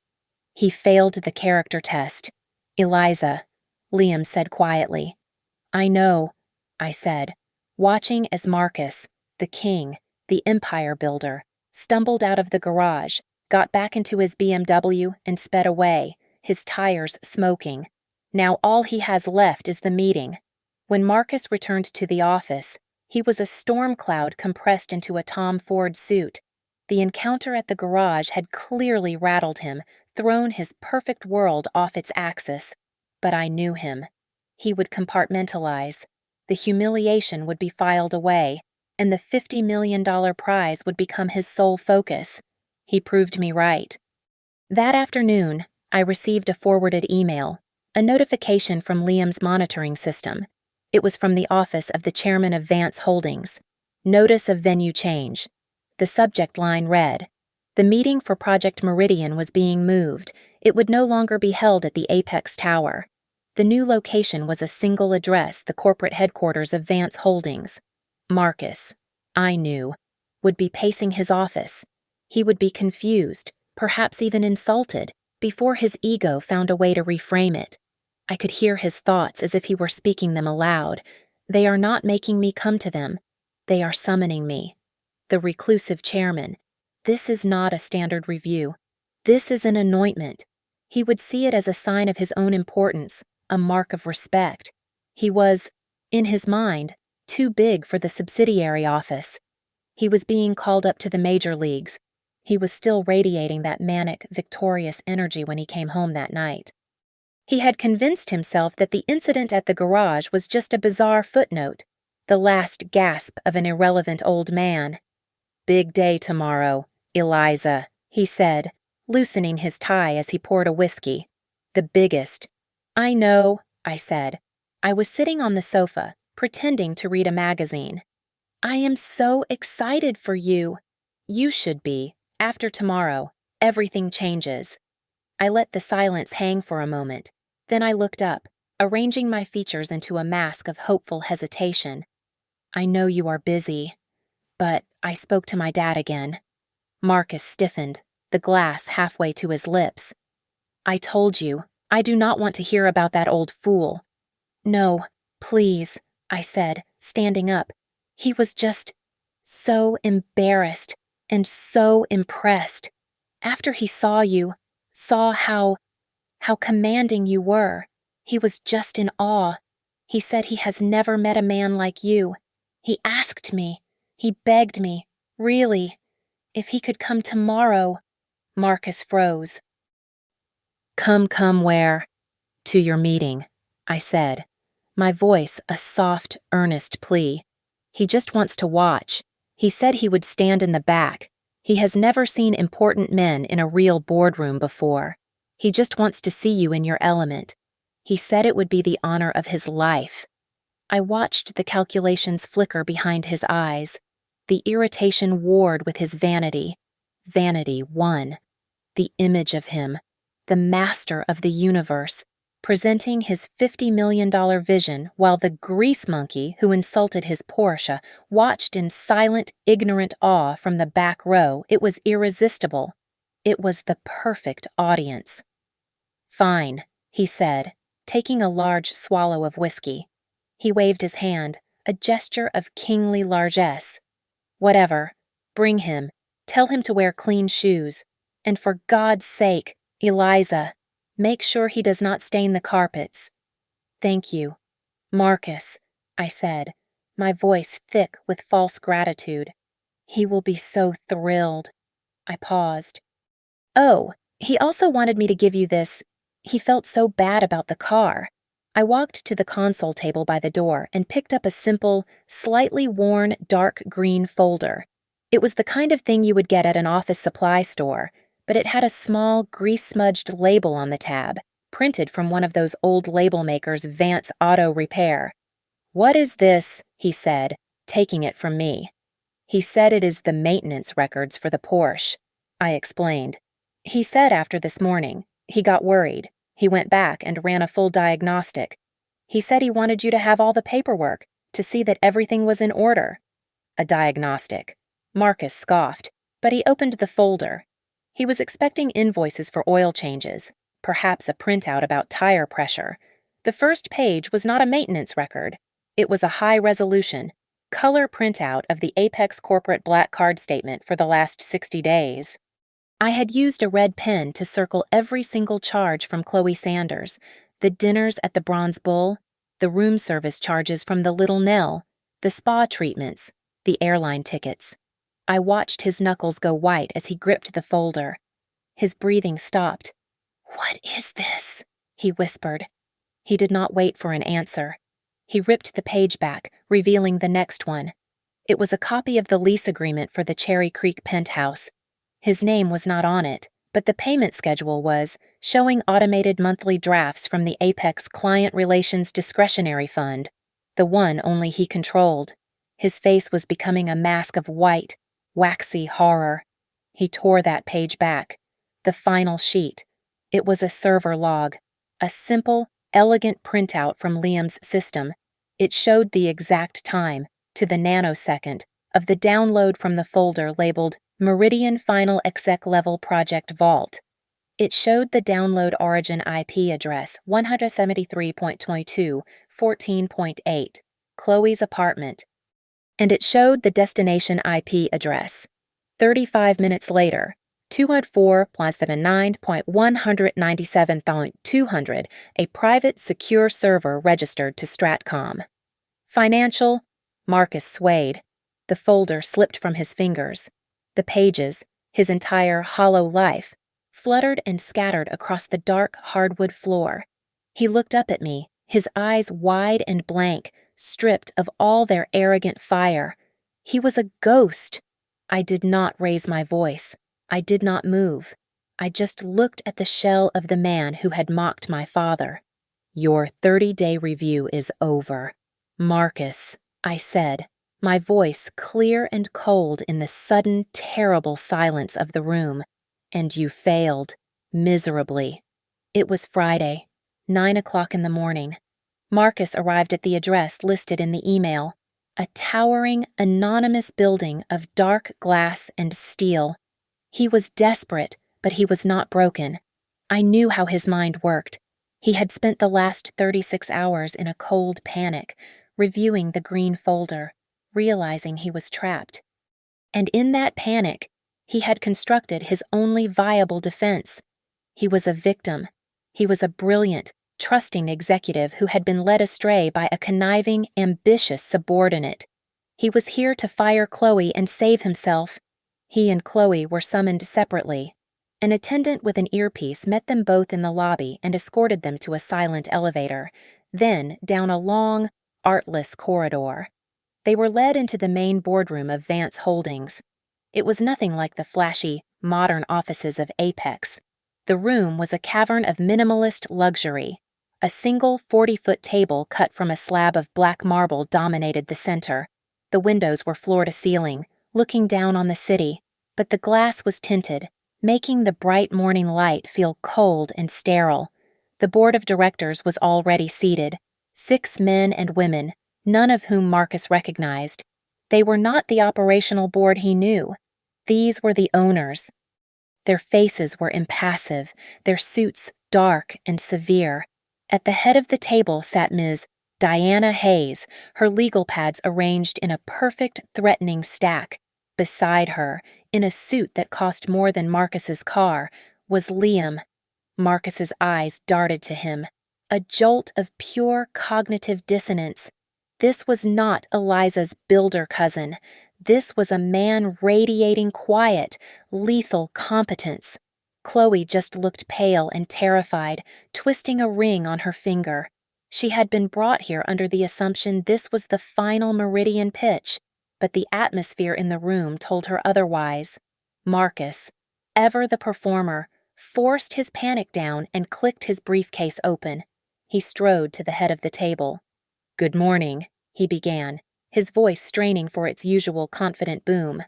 He failed the character test. Eliza, Liam said quietly. I know, I said, watching as Marcus, the king, the empire builder, stumbled out of the garage, got back into his BMW and sped away, his tires smoking. Now all he has left is the meeting. When Marcus returned to the office, he was a storm cloud compressed into a Tom Ford suit. The encounter at the garage had clearly rattled him, thrown his perfect world off its axis. But I knew him. He would compartmentalize. The humiliation would be filed away, and the $50 million prize would become his sole focus. He proved me right. That afternoon, I received a forwarded email, a notification from Liam's monitoring system. It was from the office of the chairman of Vance Holdings. Notice of venue change. The subject line read, the meeting for Project Meridian was being moved. It would no longer be held at the Apex Tower. The new location was a single address, the corporate headquarters of Vance Holdings. Marcus, I knew, would be pacing his office. He would be confused, perhaps even insulted, before his ego found a way to reframe it. I could hear his thoughts as if he were speaking them aloud. They are not making me come to them. They are summoning me. The reclusive chairman. This is not a standard review. This is an anointment. He would see it as a sign of his own importance, a mark of respect. He was, in his mind, too big for the subsidiary office. He was being called up to the major leagues. He was still radiating that manic, victorious energy when he came home that night. He had convinced himself that the incident at the garage was just a bizarre footnote, the last gasp of an irrelevant old man. Big day tomorrow, Eliza, he said, loosening his tie as he poured a whiskey. The biggest. I know, I said. I was sitting on the sofa, pretending to read a magazine. I am so excited for you. You should be. After tomorrow, everything changes. I let the silence hang for a moment. Then I looked up, arranging my features into a mask of hopeful hesitation. I know you are busy. But I spoke to my dad again. Marcus stiffened, the glass halfway to his lips. I told you, I do not want to hear about that old fool. No, please, I said, standing up. He was just so embarrassed and so impressed. After he saw you, saw how commanding you were, he was just in awe. He said he has never met a man like you. He asked me, he begged me, really, if he could come tomorrow. Marcus froze. Come where? To your meeting, I said, my voice a soft, earnest plea. He just wants to watch. He said he would stand in the back. He has never seen important men in a real boardroom before. He just wants to see you in your element. He said it would be the honor of his life. I watched the calculations flicker behind his eyes. The irritation warred with his vanity. Vanity won. The image of him, the master of the universe, presenting his $50 million vision while the grease monkey who insulted his Porsche watched in silent, ignorant awe from the back row. It was irresistible. It was the perfect audience. Fine, he said, taking a large swallow of whiskey. He waved his hand, a gesture of kingly largesse. Whatever. Bring him. Tell him to wear clean shoes. And for God's sake, Eliza, make sure he does not stain the carpets." "Thank you, Marcus," I said, my voice thick with false gratitude. "He will be so thrilled." I paused. "Oh, he also wanted me to give you this. He felt so bad about the car." I walked to the console table by the door and picked up a simple, slightly worn dark green folder. It was the kind of thing you would get at an office supply store, but it had a small, grease-smudged label on the tab, printed from one of those old label makers' Vance Auto Repair. "What is this?" he said, taking it from me. "He said it is the maintenance records for the Porsche," I explained. "He said after this morning. He got worried. He went back and ran a full diagnostic. He said he wanted you to have all the paperwork to see that everything was in order." A diagnostic. Marcus scoffed, but he opened the folder. He was expecting invoices for oil changes, perhaps a printout about tire pressure. The first page was not a maintenance record. It was a high-resolution, color printout of the Apex corporate black card statement for the last 60 days. I had used a red pen to circle every single charge from Chloe Sanders, the dinners at the Bronze Bull, the room service charges from the Little Nell, the spa treatments, the airline tickets. I watched his knuckles go white as he gripped the folder. His breathing stopped. "What is this?" he whispered. He did not wait for an answer. He ripped the page back, revealing the next one. It was a copy of the lease agreement for the Cherry Creek penthouse. His name was not on it, but the payment schedule was, showing automated monthly drafts from the Apex Client Relations Discretionary Fund, the one only he controlled. His face was becoming a mask of white, waxy horror. He tore that page back. The final sheet. It was a server log, a simple, elegant printout from Liam's system. It showed the exact time, to the nanosecond, of the download from the folder labeled Meridian Final Exec Level Project Vault. It showed the download origin IP address 173.22.14.8, Chloe's apartment, and it showed the destination IP address. 35 minutes later, 204.79.197.200, a private secure server registered to Stratcom. Financial. Marcus swayed. The folder slipped from his fingers. The pages, his entire hollow life, fluttered and scattered across the dark hardwood floor. He looked up at me, his eyes wide and blank, stripped of all their arrogant fire. He was a ghost. I did not raise my voice. I did not move. I just looked at the shell of the man who had mocked my father. "Your 30-day review is over, Marcus," I said, my voice clear and cold in the sudden, terrible silence of the room. "And you failed, miserably." It was Friday, 9 o'clock in the morning. Marcus arrived at the address listed in the email, a towering, anonymous building of dark glass and steel. He was desperate, but he was not broken. I knew how his mind worked. He had spent the last 36 hours in a cold panic, reviewing the green folder, realizing he was trapped. And in that panic, he had constructed his only viable defense. He was a victim. He was a brilliant, trusting executive who had been led astray by a conniving, ambitious subordinate. He was here to fire Chloe and save himself. He and Chloe were summoned separately. An attendant with an earpiece met them both in the lobby and escorted them to a silent elevator, then down a long, artless corridor. They were led into the main boardroom of Vance Holdings. It was nothing like the flashy, modern offices of Apex. The room was a cavern of minimalist luxury. A single 40-foot table cut from a slab of black marble dominated the center. The windows were floor to ceiling, looking down on the city, but the glass was tinted, making the bright morning light feel cold and sterile. The board of directors was already seated, 6 men and women, none of whom Marcus recognized. They were not the operational board he knew. These were the owners. Their faces were impassive, their suits dark and severe. At the head of the table sat Ms. Diana Hayes, her legal pads arranged in a perfect, threatening stack. Beside her, in a suit that cost more than Marcus's car, was Liam. Marcus's eyes darted to him. A jolt of pure cognitive dissonance. This was not Eliza's builder cousin. This was a man radiating quiet, lethal competence. Chloe just looked pale and terrified, twisting a ring on her finger. She had been brought here under the assumption this was the final meridian pitch, but the atmosphere in the room told her otherwise. Marcus, ever the performer, forced his panic down and clicked his briefcase open. He strode to the head of the table. "Good morning," he began, his voice straining for its usual confident boom.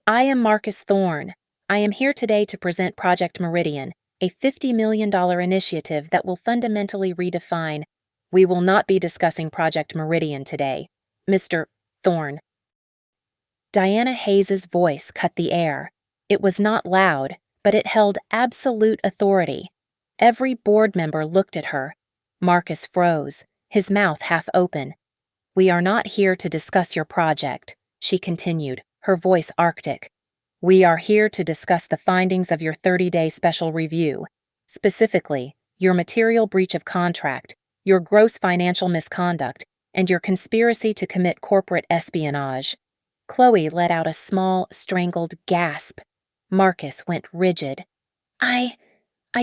"I am Marcus Thorne. I am here today to present Project Meridian, a $50 million initiative that will fundamentally redefine—" "We will not be discussing Project Meridian today, Mr. Thorne." Diana Hayes's voice cut the air. It was not loud, but it held absolute authority. Every board member looked at her. Marcus froze, his mouth half open. "We are not here to discuss your project," she continued, her voice arctic. "We are here to discuss the findings of your 30-day special review. Specifically, your material breach of contract, your gross financial misconduct, and your conspiracy to commit corporate espionage." Chloe let out a small, strangled gasp. Marcus went rigid. I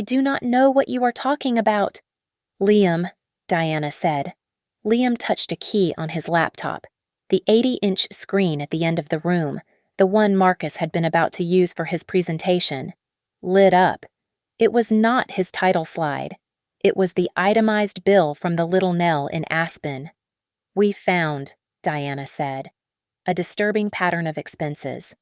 do not know what you are talking about." "Liam," Diana said. Liam touched a key on his laptop. The 80-inch screen at the end of the room, the one Marcus had been about to use for his presentation, lit up. It was not his title slide. It was the itemized bill from the Little Nell in Aspen. "We found," Diana said, "a disturbing pattern of expenses.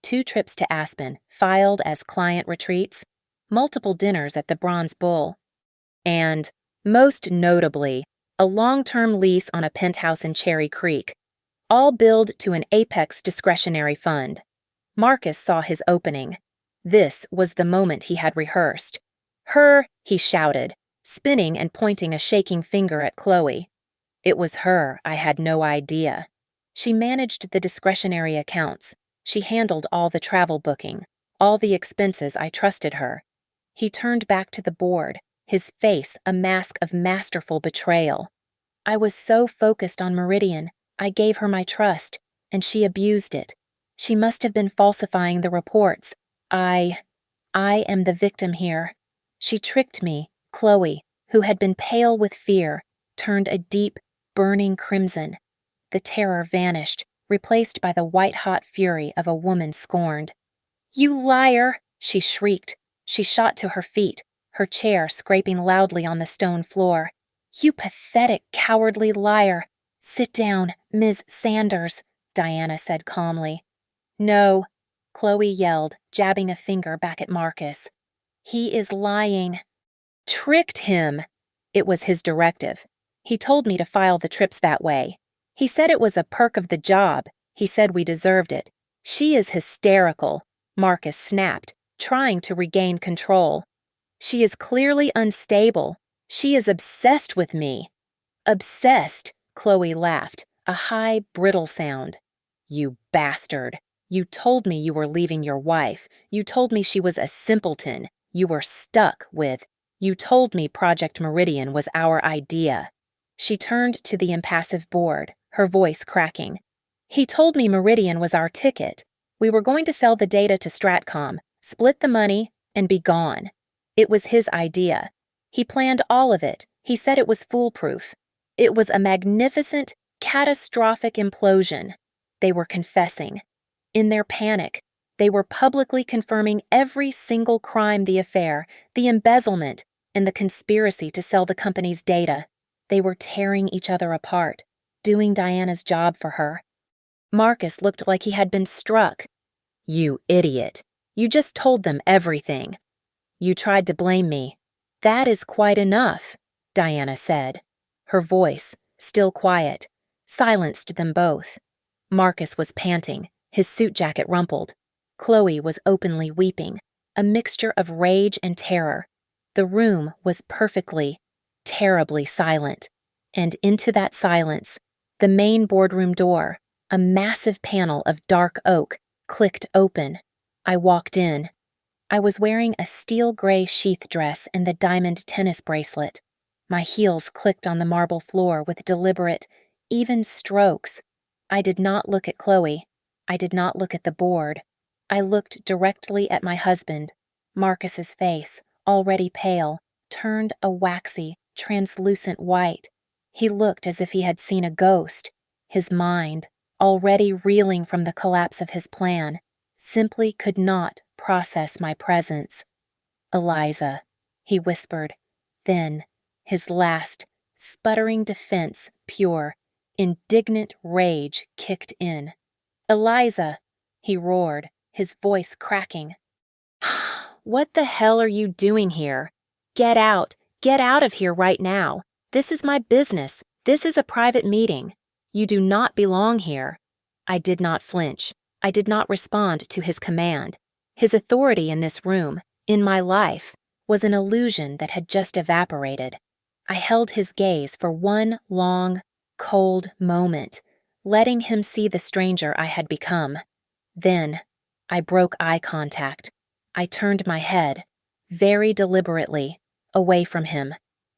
2 trips to Aspen, filed as client retreats, multiple dinners at the Bronze Bull, and, most notably, a long-term lease on a penthouse in Cherry Creek, all billed to an Apex discretionary fund." Marcus saw his opening. This was the moment he had rehearsed. "Her," he shouted, spinning and pointing a shaking finger at Chloe. "It was her, I had no idea. She managed the discretionary accounts. She handled all the travel booking, all the expenses. I trusted her." He turned back to the board, his face a mask of masterful betrayal. "I was so focused on Meridian, I gave her my trust, and she abused it. She must have been falsifying the reports. I am the victim here. She tricked me." Chloe, who had been pale with fear, turned a deep, burning crimson. The terror vanished, replaced by the white-hot fury of a woman scorned. "You liar!" she shrieked. She shot to her feet, her chair scraping loudly on the stone floor. "You pathetic, cowardly liar! Sit down, Ms. Sanders," Diana said calmly. "No," Chloe yelled, jabbing a finger back at Marcus. "He is lying." "Tricked him!" It was his directive. "He told me to file the trips that way. He said it was a perk of the job. He said we deserved it. She is hysterical," Marcus snapped, trying to regain control. "She is clearly unstable. She is obsessed with me." "Obsessed," Chloe laughed, a high, brittle sound. "You bastard. You told me you were leaving your wife. You told me she was a simpleton. You were stuck with. You told me Project Meridian was our idea." She turned to the impassive board, her voice cracking. "He told me Meridian was our ticket. We were going to sell the data to Stratcom, split the money, and be gone. It was his idea. He planned all of it. He said it was foolproof. It was a magnificent, catastrophic implosion." They were confessing. In their panic, they were publicly confirming every single crime: the affair, the embezzlement, and the conspiracy to sell the company's data. They were tearing each other apart, doing Diana's job for her. Marcus looked like he had been struck. "You idiot. You just told them everything. You tried to blame me." "That is quite enough," Diana said. Her voice, still quiet, silenced them both. Marcus was panting, his suit jacket rumpled. Chloe was openly weeping, a mixture of rage and terror. The room was perfectly, terribly silent. And into that silence, the main boardroom door, a massive panel of dark oak, clicked open. I walked in. I was wearing a steel gray sheath dress and the diamond tennis bracelet. My heels clicked on the marble floor with deliberate, even strokes. I did not look at Chloe. I did not look at the board. I looked directly at my husband. Marcus's face, already pale, turned a waxy, translucent white. He looked as if he had seen a ghost. His mind, already reeling from the collapse of his plan, simply could not process my presence. "Eliza," he whispered. Then, his last, sputtering defense pure, indignant rage kicked in. "Eliza," he roared, his voice cracking. "What the hell are you doing here? Get out. Get out of here right now. This is my business. This is a private meeting. You do not belong here." I did not flinch. I did not respond to his command. His authority in this room, in my life, was an illusion that had just evaporated. I held his gaze for one long, cold moment, letting him see the stranger I had become. Then, I broke eye contact. I turned my head, very deliberately, away from him.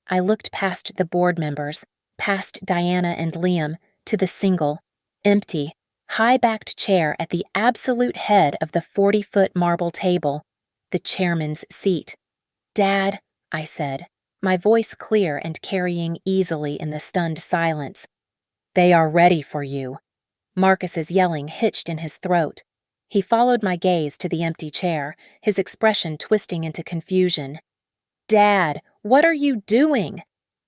I looked past the board members, past Diana and Liam, to the single, empty, high-backed chair at the absolute head of the 40-foot marble table, the chairman's seat. "Dad," I said, my voice clear and carrying easily in the stunned silence. "They are ready for you." Marcus's yelling hitched in his throat. He followed my gaze to the empty chair, his expression twisting into confusion. "Dad, what are you doing?"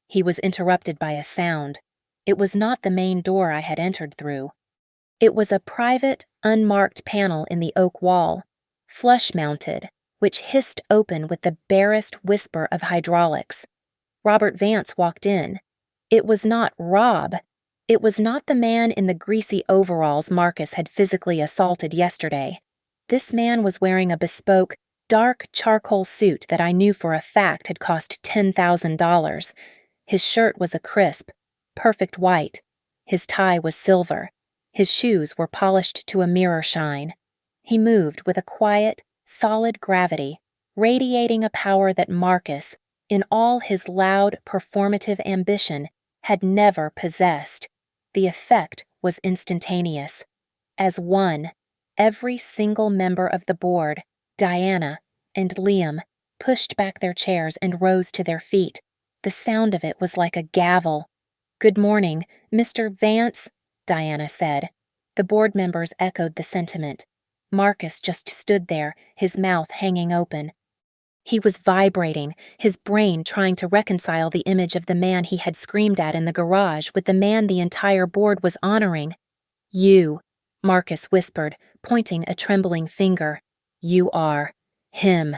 He was interrupted by a sound. It was not the main door I had entered through. It was a private, unmarked panel in the oak wall, flush-mounted, which hissed open with the barest whisper of hydraulics. Robert Vance walked in. It was not Rob. It was not the man in the greasy overalls Marcus had physically assaulted yesterday. This man was wearing a bespoke, dark charcoal suit that I knew for a fact had cost $10,000. His shirt was a crisp, perfect white. His tie was silver. His shoes were polished to a mirror shine. He moved with a quiet, solid gravity, radiating a power that Marcus, in all his loud, performative ambition, had never possessed. The effect was instantaneous. As one, every single member of the board, Diana and Liam, pushed back their chairs and rose to their feet. The sound of it was like a gavel. "Good morning, Mr. Vance," Diana said. The board members echoed the sentiment. Marcus just stood there, his mouth hanging open. He was vibrating, his brain trying to reconcile the image of the man he had screamed at in the garage with the man the entire board was honoring. "You," Marcus whispered, pointing a trembling finger. "You are him."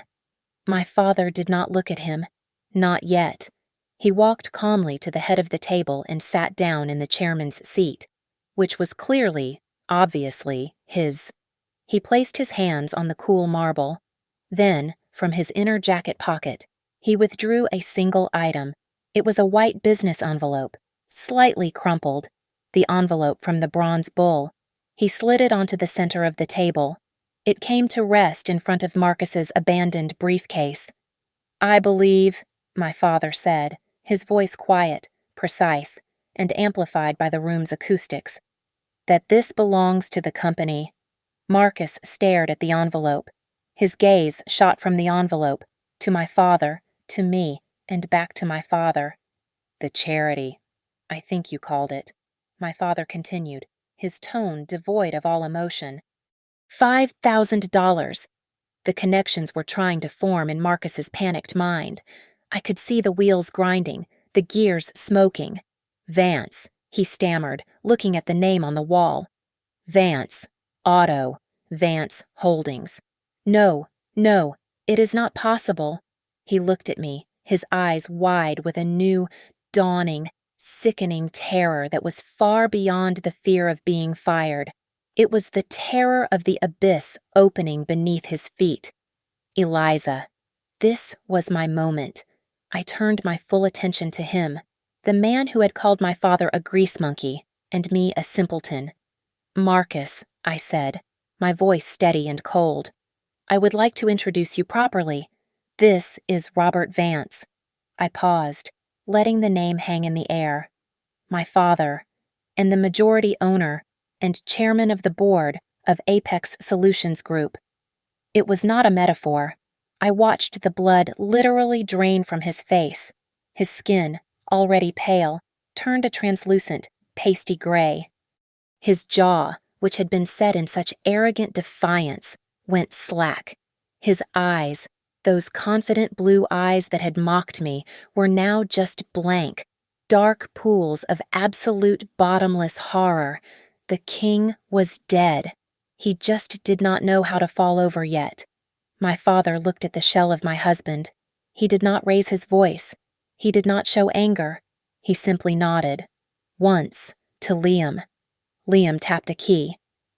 My father did not look at him. Not yet. He walked calmly to the head of the table and sat down in the chairman's seat, which was clearly, obviously, his. He placed his hands on the cool marble. Then, from his inner jacket pocket, he withdrew a single item. It was a white business envelope, slightly crumpled, the envelope from the bronze bull. He slid it onto the center of the table. It came to rest in front of Marcus's abandoned briefcase. "I believe," my father said, his voice quiet, precise, and amplified by the room's acoustics, "that this belongs to the company." Marcus stared at the envelope. His gaze shot from the envelope, to my father, to me, and back to my father. "The charity, I think you called it," my father continued, his tone devoid of all emotion. $5,000. The connections were trying to form in Marcus's panicked mind. I could see the wheels grinding, the gears smoking. "Vance," he stammered, looking at the name on the wall. "Vance, Auto, Vance Holdings. No, no, it is not possible." He looked at me, his eyes wide with a new, dawning, sickening terror that was far beyond the fear of being fired. It was the terror of the abyss opening beneath his feet. Eliza. This was my moment. I turned my full attention to him, the man who had called my father a grease monkey, and me a simpleton. "Marcus," I said, my voice steady and cold. "I would like to introduce you properly. This is Robert Vance." I paused, letting the name hang in the air. My father, and the majority owner and chairman of the board of Apex Solutions Group. It was not a metaphor. I watched the blood literally drain from his face. His skin, already pale, turned a translucent, pasty gray. His jaw, which had been set in such arrogant defiance, went slack. His eyes, those confident blue eyes that had mocked me, were now just blank, dark pools of absolute bottomless horror. The king was dead. He just did not know how to fall over yet. My father looked at the shell of my husband. He did not raise his voice. He did not show anger. He simply nodded. Once, to Liam. Liam tapped a key.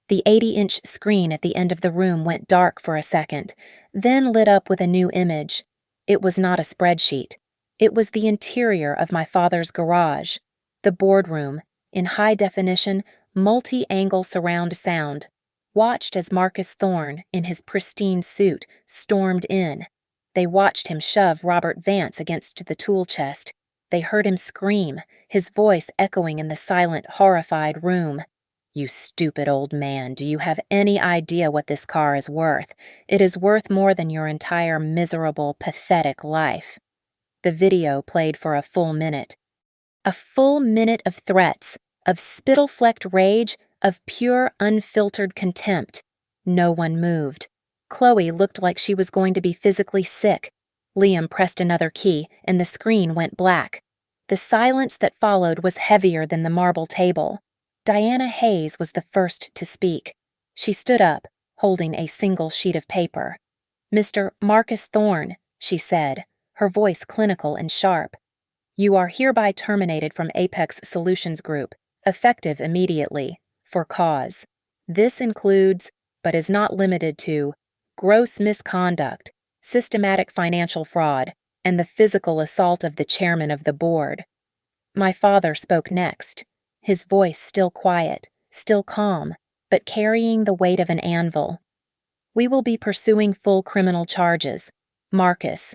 The 80-inch screen at the end of the room went dark for a second, then lit up with a new image. It was not a spreadsheet. It was the interior of my father's garage, the boardroom, in high-definition, multi-angle surround sound, watched as Marcus Thorne, in his pristine suit, stormed in. They watched him shove Robert Vance against the tool chest. They heard him scream, his voice echoing in the silent, horrified room. "You stupid old man, do you have any idea what this car is worth? It is worth more than your entire miserable, pathetic life." The video played for a full minute. A full minute of threats, of spittle-flecked rage, of pure, unfiltered contempt. No one moved. Chloe looked like she was going to be physically sick. Liam pressed another key, and the screen went black. The silence that followed was heavier than the marble table. Diana Hayes was the first to speak. She stood up, holding a single sheet of paper. "Mr. Marcus Thorne," she said, her voice clinical and sharp. "You are hereby terminated from Apex Solutions Group, effective immediately, for cause. This includes, but is not limited to, gross misconduct, systematic financial fraud, and the physical assault of the chairman of the board." My father spoke next, his voice still quiet, still calm, but carrying the weight of an anvil. "We will be pursuing full criminal charges. Marcus,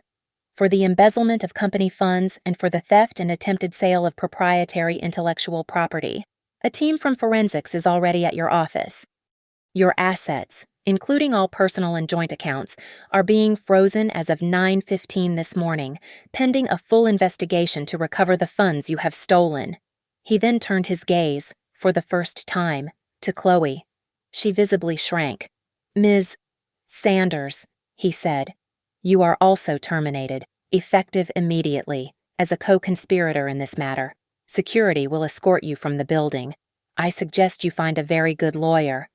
for the embezzlement of company funds and for the theft and attempted sale of proprietary intellectual property. A team from forensics is already at your office. Your assets, including all personal and joint accounts, are being frozen as of 9:15 this morning, pending a full investigation to recover the funds you have stolen." He then turned his gaze, for the first time, to Chloe. She visibly shrank. "Ms. Sanders," he said, "you are also terminated, effective immediately, as a co-conspirator in this matter. Security will escort you from the building. I suggest you find a very good lawyer."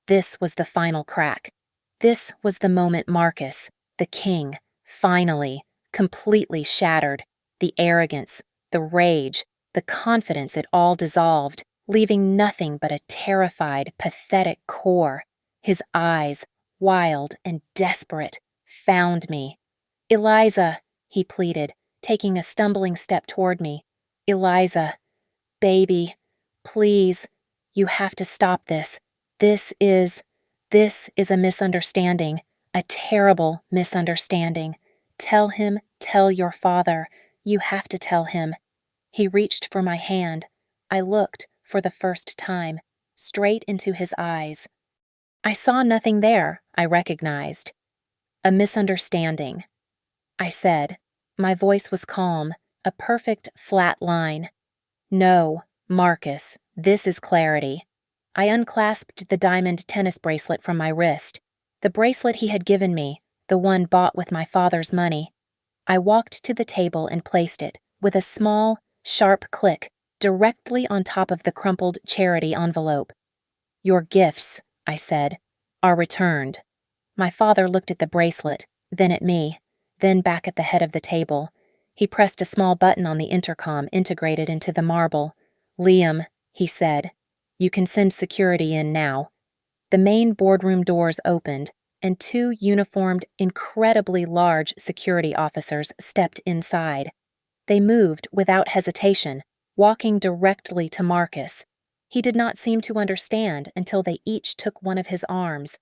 This was the final crack. This was the moment Marcus, the king, finally, completely shattered. The arrogance, the rage, the confidence, it all dissolved, leaving nothing but a terrified, pathetic core. His eyes, wild and desperate, found me. "Eliza," he pleaded, taking a stumbling step toward me. "Eliza, baby, please, you have to stop this. This is a misunderstanding, a terrible misunderstanding. Tell him, tell your father. You have to tell him." He reached for my hand. I looked, for the first time, straight into his eyes. I saw nothing there, I recognized. "A misunderstanding," I said. My voice was calm, a perfect flat line. "No, Marcus, this is clarity." I unclasped the diamond tennis bracelet from my wrist, the bracelet he had given me, the one bought with my father's money. I walked to the table and placed it, with a small, sharp click, directly on top of the crumpled charity envelope. "Your gifts," I said, "are returned." My father looked at the bracelet, then at me, then back at the head of the table. He pressed a small button on the intercom integrated into the marble. "Liam," he said, "you can send security in now." The main boardroom doors opened, and two uniformed, incredibly large security officers stepped inside. They moved without hesitation, walking directly to Marcus. He did not seem to understand until they each took one of his arms,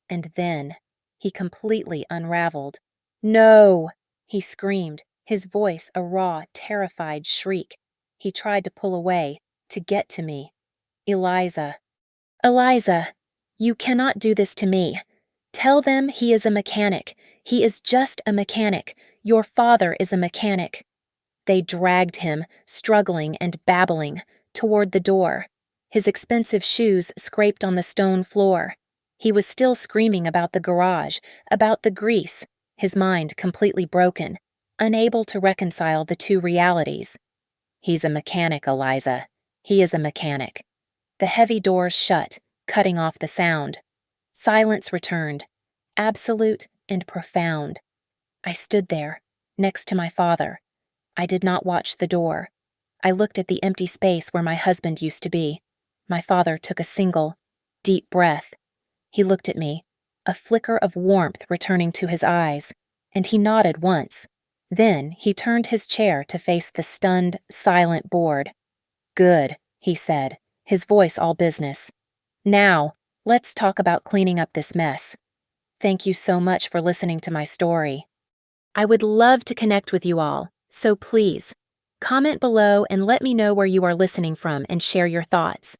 and then he completely unraveled. "No!" he screamed, his voice a raw, terrified shriek. He tried to pull away, to get to me. "Eliza, Eliza, you cannot do this to me. Tell them he is a mechanic. He is just a mechanic. Your father is a mechanic." They dragged him, struggling and babbling, toward the door. His expensive shoes scraped on the stone floor. He was still screaming about the garage, about the grease, his mind completely broken, unable to reconcile the two realities. "He's a mechanic, Eliza. He is a mechanic." The heavy doors shut, cutting off the sound. Silence returned, absolute and profound. I stood there, next to my father. I did not watch the door. I looked at the empty space where my husband used to be. My father took a single, deep breath. He looked at me, a flicker of warmth returning to his eyes, and he nodded once. Then he turned his chair to face the stunned, silent board. "Good," he said, his voice all business. "Now, let's talk about cleaning up this mess. Thank you so much for listening to my story. I would love to connect with you all, so please, comment below and let me know where you are listening from and share your thoughts.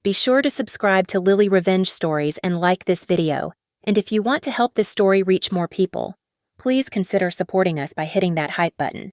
Be sure to subscribe to Lily Revenge Stories and like this video, and if you want to help this story reach more people, please consider supporting us by hitting that hype button.